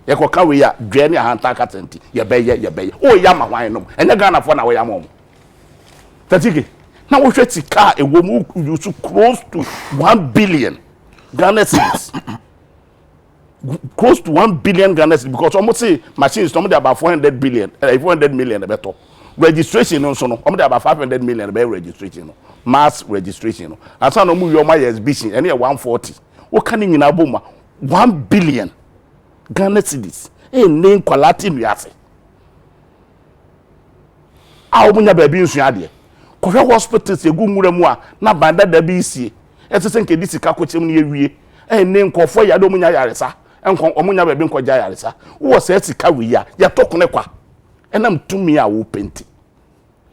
S2: Ye ko ka we ya dwa ne ahanta katenti ye beye o ya ma hwan no enya Ghana for na we ya mom tatiki na wo hweti car ewo mu use close to 1 billion Ghana cedis close to 1 billion Ghana cedis because almost say machines some dey about 400 million beto registration no so no almost about 500 million be registration no mass registration no asa no mu yo ma exhibition ene 140 wo kan nyina boma 1 billion Ghana cedis name quality nuase a omunya ba bi nsu ade ko hwe hospitals egu nwura mu a na banda da bi sie etese nke disika ko chem ne ewie name kofo ya do omunya yaresa enko omunya ba bi nko ja yaresa wo se sika wi ya tokone kwa enam tumi a wo penti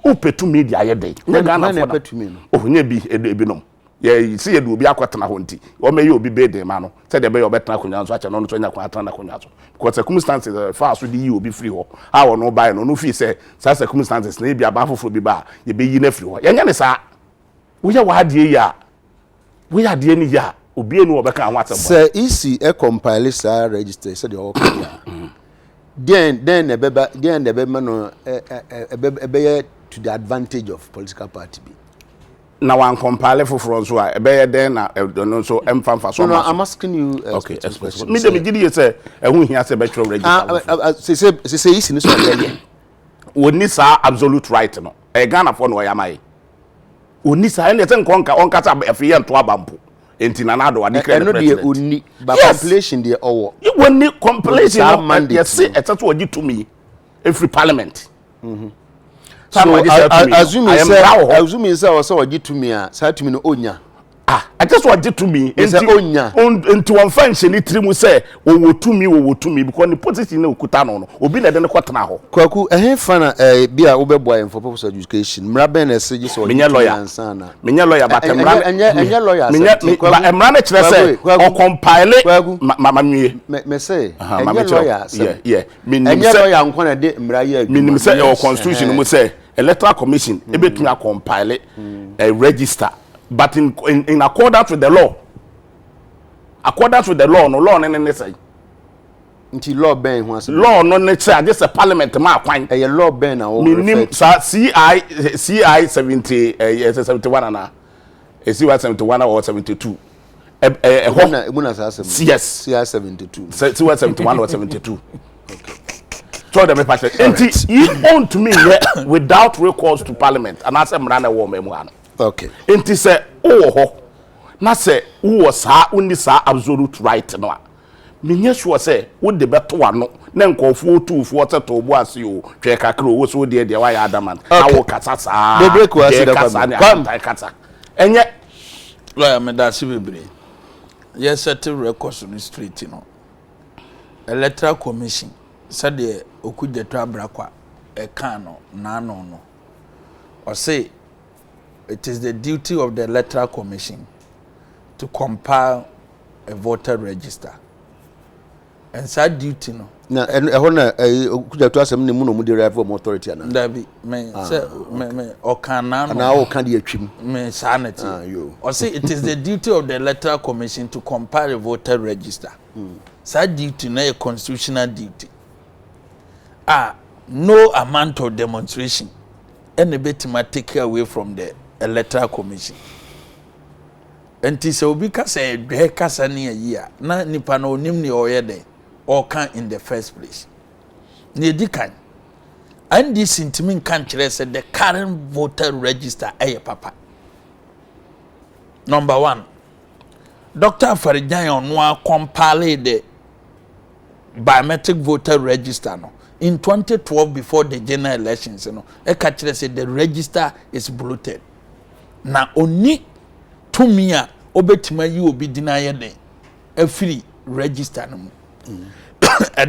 S2: wo petumi dia ye dey nya Ghana fo petumi no o nya bi ebinom ye si ye do obi akwatena ho nti o me ye obi be de ma no se de be ye obetena konwa so ache no no so nya kwatena na konwa so because circumstances fa so di ye obi free ho a wo no buy no no fi se sa circumstances na e bi abafofo bi ba ye be yi na free ho ye nya ne sa wo ye wa de ya wo ya de ni ya obi enu obeka ho atembo
S1: se EC e compile sa register se de o ka then the beba no to the advantage of political party be.
S2: Now one compile for so I be then na no so emfa so.
S1: No, I'm asking you
S2: okay, me dem gidi say ehun hia say betro register.
S1: Say isi ni so dey.
S2: Oni sa absolute right no. E Ghana for no yamai. Oni sa ene ten konka onkata efe ye nto abampo. Enti na na do ade credit president.
S1: No dey oni but population dey owo.
S2: You woni compilation yes say eteto ogi to me every parliament.
S1: So assuming say also ogi to me a say to me no onya.
S2: I just want it to me. Into one function ni trimu say wo to me because the position no kuta no obi na de ne kwatena ho.
S1: Kwaku fana bia wo beboa for purpose of education. Mra ben na say so
S2: menya lawyer but
S1: enya lawyer.
S2: Mra na kire say o compile mamamwie.
S1: Me say enya lawyer.
S2: Yeah.
S1: Enya lawyer nko na de mra ye.
S2: Minim say our constitution mo say electoral commission ebetumi compile a register. But in accordance with the law, no law no say.
S1: Nti law ben ho ase.
S2: Law no say just a parliament ma kwan.
S1: E law ben na wo.
S2: Minim sa CI 71 ana. CI 71 or 72.
S1: Muna sa asem.
S2: Yes.
S1: CI 72.
S2: CI 71 or 72. Okay. So the pastor. Nti he own to me without recourse to parliament. And I say mrana wo memu ano.
S1: Okay.
S2: Enti say ho na say wo sa uni sa absolute right no a menye sure say wo de beto ano na nkofo tuufo teto bo ase o twe kakra wo so de wa ya adamant na wo kasa sa
S1: the break was the
S2: kasa enye
S3: lawyer me da sibebre yes settle records on the street you know electoral commission said the okujeto abrakwa e kan no na no or say it is the duty of the electoral commission to compile a voter register. And that duty no.
S1: Na ehona kuja to asem ne mu no mu derive from authority ana.
S3: Dabi me say me o kan na no.
S1: Na o kan de atwim.
S3: Me sanity. Or say it is the duty of the electoral commission to compile a voter register. That duty na a constitutional duty. No amount of demonstration any betima take away from the electoral commission. Enti se obi ka say dwe kasa ne ayi na nipa na onim ne oyede or can in the first place. Ne di kan. And this intimin kan kire say the current voter register eye papa. Number 1. Dr. Farijan onwa compile the biometric voter register no. In 2012 before the general elections you know, e ka kire say the register is bloated. Na oni tumia obetima yi obi dinaye den afiri register no mu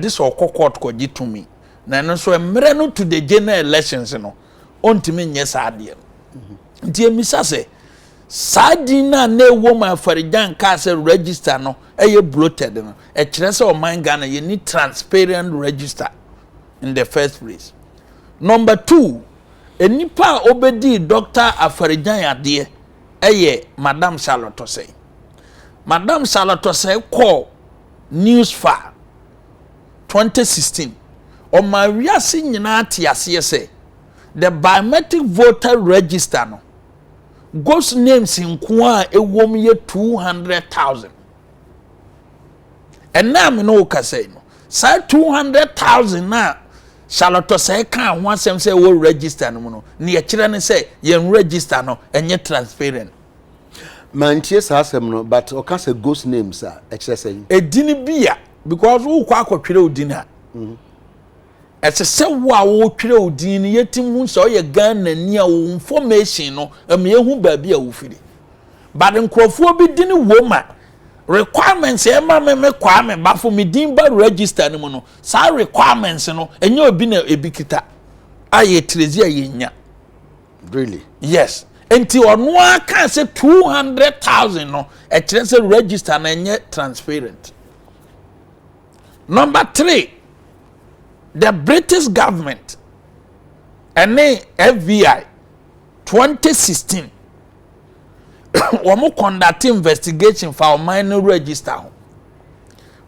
S3: this court ko gitumi na no so emre no to the general elections no ontimi nye saade nti emisa se sadina na ewo ma Farijan ka se register no eye bloated no e kire se o man Ghana you need transparent register in the first place. Number 2, enipa obedi Dr. Farijan ade eye Madam Charlotte say. Madam Charlotte say call news far 2016 o Maria si nyina atiase say the biometric voter register no ghost names nko a ewom ye 200,000 and na me no ka say no say 200,000 na Charlotte say kan ho asem say wo register no no ne ye kire ne say ye register no enye transparent
S1: mantie sa asem no but o ka say ghost names a e kire say
S3: edini bia because wo kwa akotwere odini a ese se wo a wo twere odini yetim hu so ye Ghana ni a wo information no ame hu ba bia wo firi but nkrofo bi dini wo ma requirements e ma me kwa me ba for me din ba register ni mo no sa requirements no enye obi na ebikita aye trezi aye nya
S1: really
S3: yes enti ono aka say 200,000 no e kire say register na enye transparent. Number 3, the British government and the FBI 2016 wamo conduct investigation for minor register.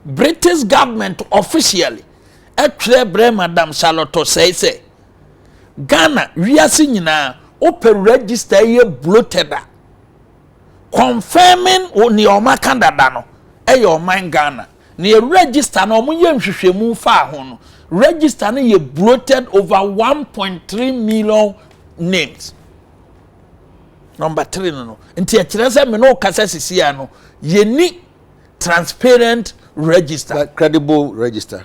S3: British government officially etwe bre Madam Charlotte say Ghana wiase nyina open register ye bloated confirming oni o makandada no e your mind Ghana ne register no mo ye nhwehwemu fa ho no register no ye bloated over 1.3 million names. Number 3 no nti e kire se me no kasa sisia no ye ni transparent register,
S1: but credible register.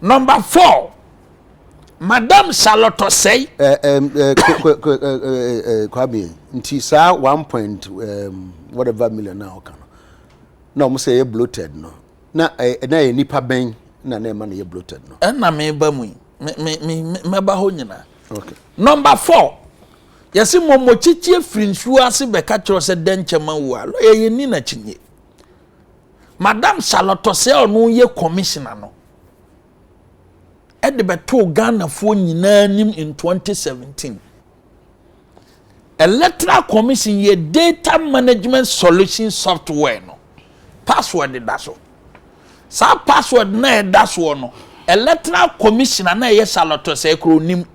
S3: Number 4, Madam Charlotte say
S1: Kwame nti sa 1 whatever million now kan no mo say bloated no na na nipa ben na man ye bloated no
S3: na me ba mu me ba ho nyina.
S1: Okay.
S3: Number 4, yesi momochichi frinsu ase be ka kiro se denchema wu a lo ye ni na chinye. Madam Charlotte say onu ye commissioner no Edebeto Ghana fo nyina nim in 2017. Electoral Commission ye data management solution software no. Password da so. Sa password na da so no. Electoral Commission na ye Charlotte say kro nim.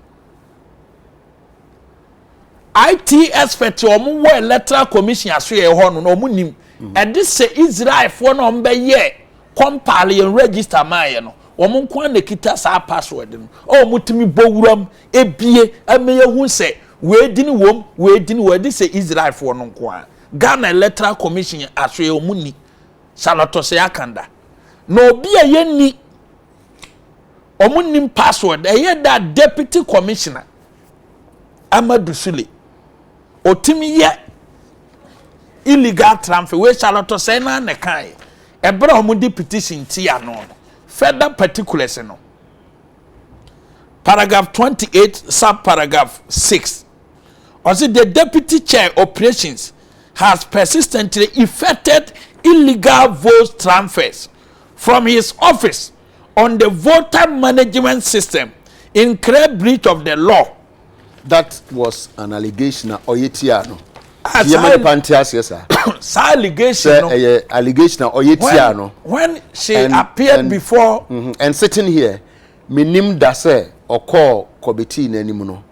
S3: IT expert omo wo Electoral Commission aso ye ho no omo nim. E dis say Israel fo no mbe ye compile ye register maye no. Womun kwa ne kita sa password no o mutumi bowuram ebie ameye hu se we dini wom we dini se Israel for no kwa Ghana Electoral Commission aso ye omuni Charlotte se akanda no obi ye ni omunim password ye da deputy commissioner Amadou Sule otimi ye illegal transfer we Charlotte se na ne kai e bra omudi petition ti ano further particulars no. Paragraph 28 sub paragraph 6. Also the deputy chair operations has persistently effected illegal vote transfers from his office on the voter management system in clear breach of the law.
S1: That was an allegation or yetiano.
S3: Allegation when she appeared before
S1: and sitting here minim da say or call committee nanimu no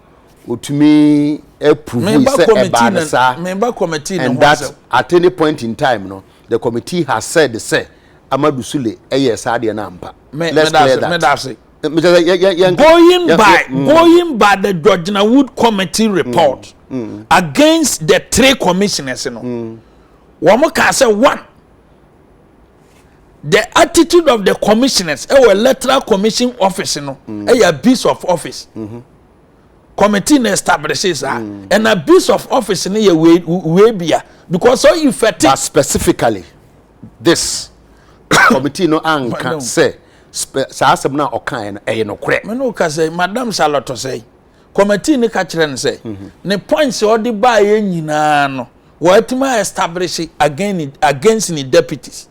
S1: utumi approve
S3: member committee
S1: and that at any point in time no the committee has said say Amadou Sule esa de na ampa. Let's clear that.
S3: Going by the Georgina Wood committee report against the 3 commissioners, you know, one can say 1. The attitude of the commissioners, electoral commission office, you know, abuse of office. Committee establishes and abuse of office in a way because so effective.
S1: But specifically, this committee no can say. Saasem na okan e no kure
S3: me no ka say Madam Charlotte say committee ni ka kire ne say ne points o di ba ye nyina no watima establish against the deputies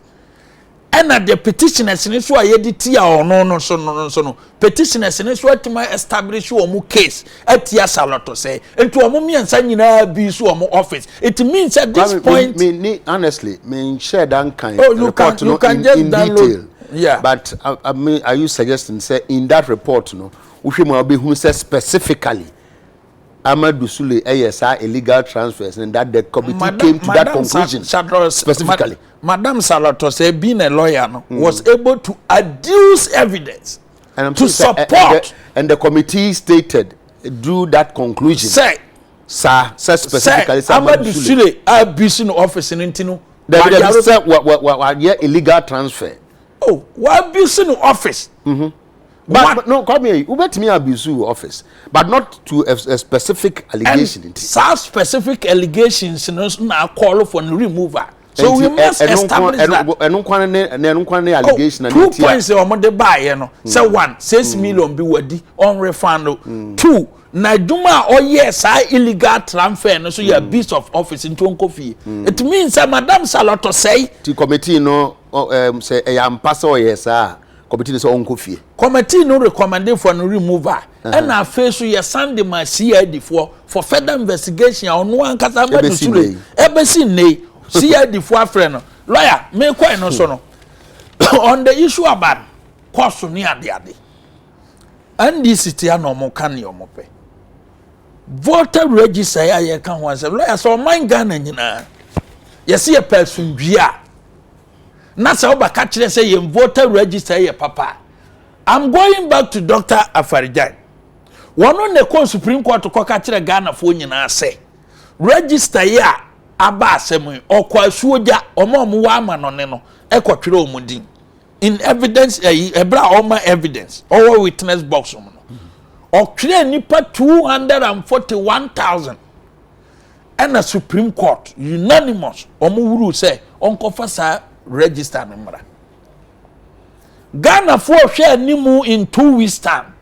S3: and the petitioners ni so ayediti a ono no so no petitioners ni so watima establish o mu case atia Charlotte say enti o mu miensa nyina bi so o mu office. It means at this point
S1: me honestly me share that kind
S3: report you can just in detail. Yeah,
S1: but I mean, are you suggesting say in that report, no, we be who says specifically Amadou Sule ASA illegal transfers and that the committee came to that conclusion specifically.
S3: Madam Charlotte say being a lawyer no, was able to adduce evidence to support
S1: and the committee stated drew that conclusion.
S3: Say
S1: specifically
S3: Amadou Sule abusing office in Intino.
S1: They say what illegal transfer.
S3: Oh, why abusing office?
S1: But no, come here. You bet me abuse office, but not to a specific allegation.
S3: Such specific allegations, now call for removal. So we must establish that.
S1: Allegation.
S3: 2 points on the buy, you know. So 1, 6 million be worthy on refund. 2, Naiduma or yes, I illegal transfer, so you abuse of office in Tonkofi. It means that Madam Charlotte say
S1: the committee no say I am pass or yes, committee is on coffee.
S3: Committee no recommended for no removal. And I face you Sunday my CID for further investigation on one Catamado Sule. Ebesi ne CID for friend. Lawyer, me quite no sono. On the issue about course ni ade and this city no mo kan ye mo pe voter register ya ye kan ho asem lawyer so man Ghana nyina yesi ye person dua na se obaka kire say ye voter register ye papa. I'm going back to Dr. Afarijan. One ne kon Supreme Court ko ka kire Ghana fo nyina say register ya aba asem okwa suoja omo wa ama no ne no ekotwere omudin in evidence ebra oma evidence or witness box no okre nipa 241,000 and a Supreme Court unanimous omwuru say onkofa sa register no mra Ghana for hwe animu in 2 weeks time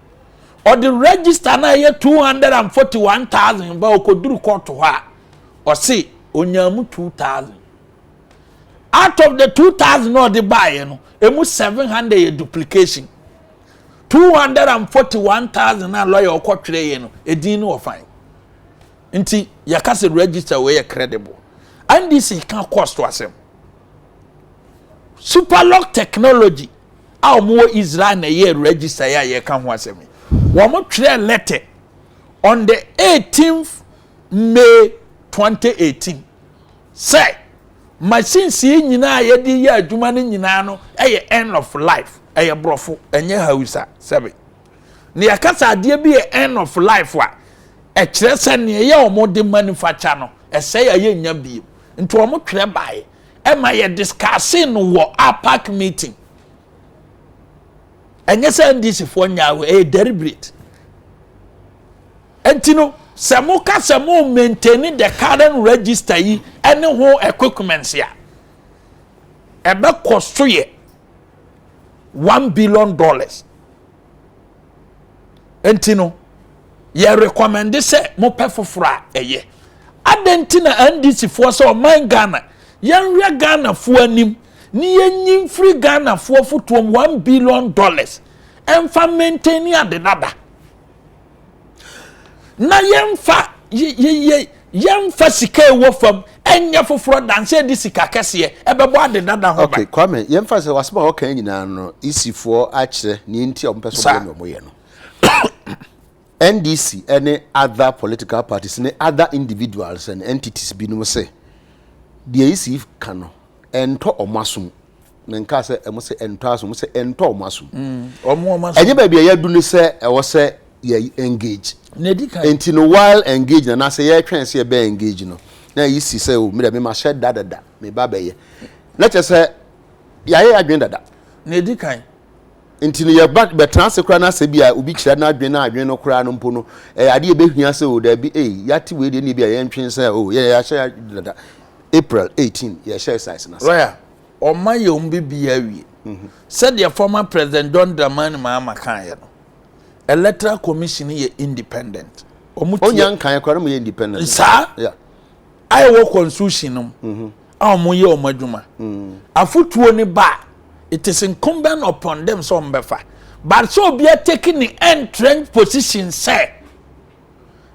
S3: or the register na ye 241,000 ba okoduru court ho a or say onyamu 2,000 out of the 2,000 no the buy no emu 700 ye duplication 241,000 na lawyer okotwere ye no edin no fine nti yakase register we credible and this can cost to asem superlock technology a mo Israel na ye register ya ye kan ho asem wo mo twere letter on the 18th May 2018 say machines yi nyina ye di ye adwuma ne nyina no end of life brofo enye hausa sebe ne yakasa ade bi end of life a kire se ne ye omo de manufacture no ese ye nya bi nti omo twere bae ma ye discussing wo APAC meeting enye se ndisi fo nyawo deliberate entino Samuka Samu maintaining the current register yi any ho equipments ya. Ebe cost ye $1 billion. Entino ye recommend say mo pe fofora eye. Adentina NDC for so man Ghana. Yan Ghana fo anim ni yenyim free Ghana fo fotom $1 billion. Emfa maintaining adenada. Na yemfa yemfa sika ewo fam enya foforo danse di sika kese ebebo ade dada ho ba.
S1: Okay, Kwame, yemfa se wasema okan nyina no isifo a kire ni nti ompeso bo no ye no. NDC any other political parties any other individuals and entities bi no say the isif kano ento omasum menka se emo se ento asum se ento omasum
S3: omasum
S1: enye ba bia yadu ni se ewo se ye engage enti no while engage na say ye twen say be engage no na yi si say o me ma shed dada me ba be ye let us say ya ye adwen dada
S3: na edi kan
S1: enti no ye ba be trans kra na say bia obi kire na adwen no kra no mpo no ade e be hua say o da bi yati we de ni bia ye ntwen say o ye ya share dada April 18 ye share size na
S3: say o ma ye umbi bia wi said the former president John Dramani Mahama kan ye no electoral commission is independent.
S1: Onyan kan kwara mo independent.
S3: Sir?
S1: Yeah.
S3: I work constitution no. Mo ye o madwuma. Afutuo ni ba. It is incumbent upon them so mbefa. But so be taking the entrenched position say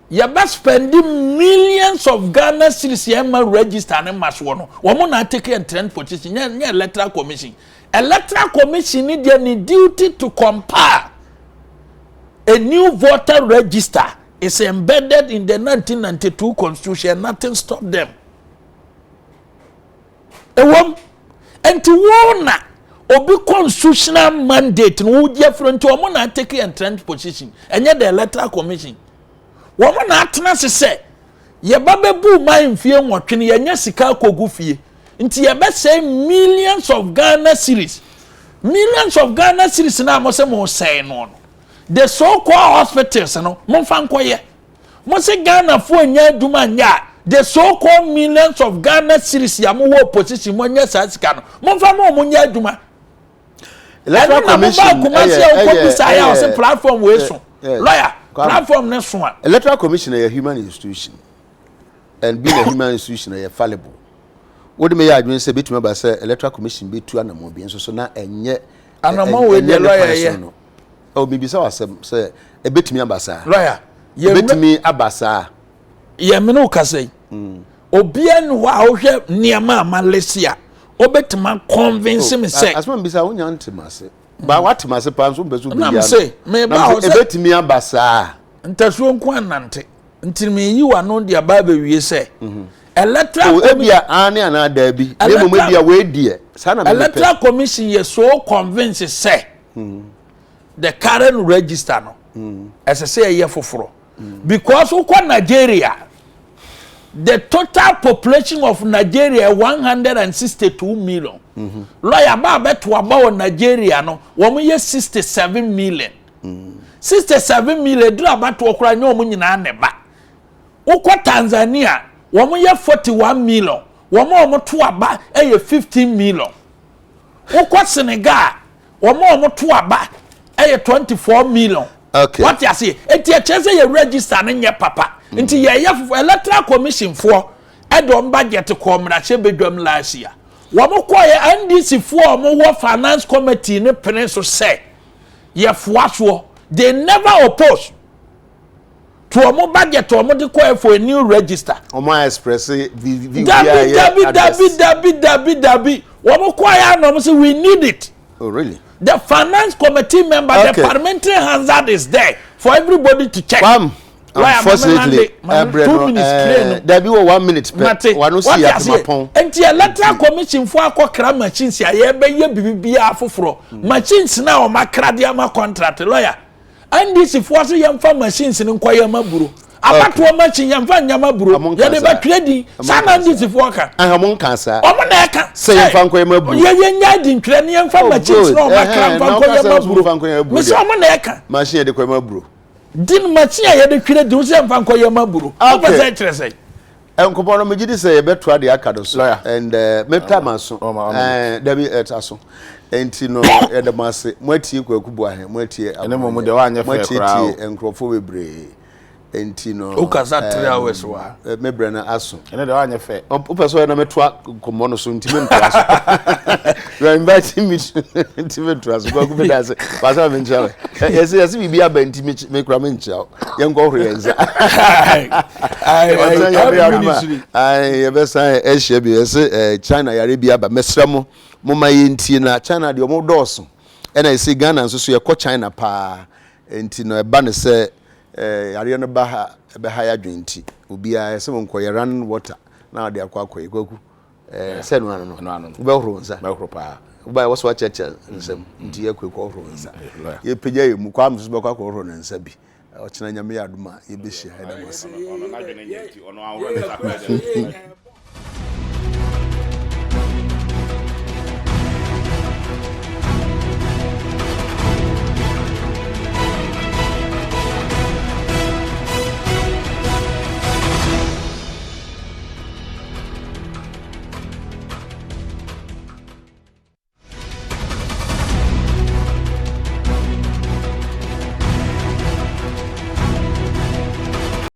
S3: you best spending millions of Ghana cedis yema register na maswo no. Wo mo na take entrenched position nya electoral commission. Electoral commission need the duty to compare. A new voter register is embedded in the 1992 constitution. Nothing stopped them. And to warn obi constitutional mandate no different to woman take entrenched position and yet the electoral commission. Woman atna say ye babebu man fie nwotwe ye nya sika kogu fie. Nti ye be say millions of Ghana cedis. Millions of Ghana cedis na mo say mo say no. The so-called hospitals, no, Monfankoye. Mose Ghana for nya duma nya. The so-called millions of Ghana cedis yamu position mo nya sasikano. Monfamo mo nya duma. Electoral commission platform we so. Lawyer, platform ne so.
S1: Electoral commission is a human institution. And being a human institution is fallible. What me adwin say betuma ba say electoral commission be tu anamo bi so na enye
S3: anamo we the lawyer ye.
S1: Oh, maybe so say a bit me abasa.
S3: Lawyer,
S1: ye bit me abasa.
S3: Ye me no ka say. Obian wa ohwe niama Malaysia. Obetima convince me say.
S1: As one bisa wonya ntima say. Ba what must pass on bezu
S3: na me say me ba ho say
S1: ebetimi abasa
S3: ntasuo nko anante ntimi yi wa no dia ba be wie say electoral
S1: ebia ane ana da bi dem mo bia we die sana me
S3: electoral commission ye so convinced say the current register no as I say ye foforo because uko Nigeria the total population of Nigeria 162 million. Lawyer ba beto about Nigeria no, wo ye 67 million. 67 million do about okra nyo mu nyina ne ba. Uko Tanzania, wo ye 41 million. Wo to aba 15 million. Uko Senegal, wo to aba 24 million.
S1: Okay.
S3: What you say? Enti e chese ye register ne nye papa. Nti ye electoral commission for edom budget ko mrache bedwam last year. Wo mo koye NDC for mo wo finance committee ne pene so say ye foaso they never oppose to mo budget o mo de koye for a new register.
S1: O mo express
S3: Dabi. Wo mo koye no mo say we need it.
S1: Oh really?
S3: The finance committee member, the parliamentary hazard is there for everybody to check.
S1: Unfortunately, 2 minutes. There be 1 minute. One see at my phone.
S3: And the electoral commission for a cram machines here, be for machines now, my cradiama contract lawyer. And this if was young farm machines in Nkwaya Maburu. About 1 machine, young fan Yamaburu, Yadeba trading, some and this if worker.
S1: I am on cancer.
S3: Omanaka,
S1: say Fanko Maburu.
S3: Yadin, Cranian farm machines, no, my cram Maburu. Miss Omanaka,
S1: machine de Maburu.
S3: Din machine ya de kwire de usem fa nkoye maburu opposite kire say
S1: enkopo no megidi say e beto ade akado so and meta maso dabi etaso enti no e de mase mwatie kwakubu ahe mwatie
S2: ene mo de wa anye fe kra
S1: enkrofo bebre enti no
S3: ukasa 3 hours wa
S1: mebre na aso
S2: ene de wa anye fe
S1: opeso na meto komo no so ntime nto aso you are inviting me ntime nto aso kwaku be dase pasa me nchawe yes bibi aba ntime me kura me nchawo yengo hwe yenza ai yebesa ehye bi yes China yare bi aba mesramo moma yenti na China de omo doso ena isi Ghana nso so ye ko China pa enti no eba ne se yare no ba ha be ha ya dwenti obi a se won ko ye run water na de akwa kwaku se no ano be horo nsa
S2: be horo pa
S1: ba wo so wa cheche nsem nti ye kwaku horo nsa ye peja ye mu kwa mso be kwa horo nsa bi o china nyame ya aduma ye be hia eda mose
S2: ono na dwene nyenti ono ahoro nsa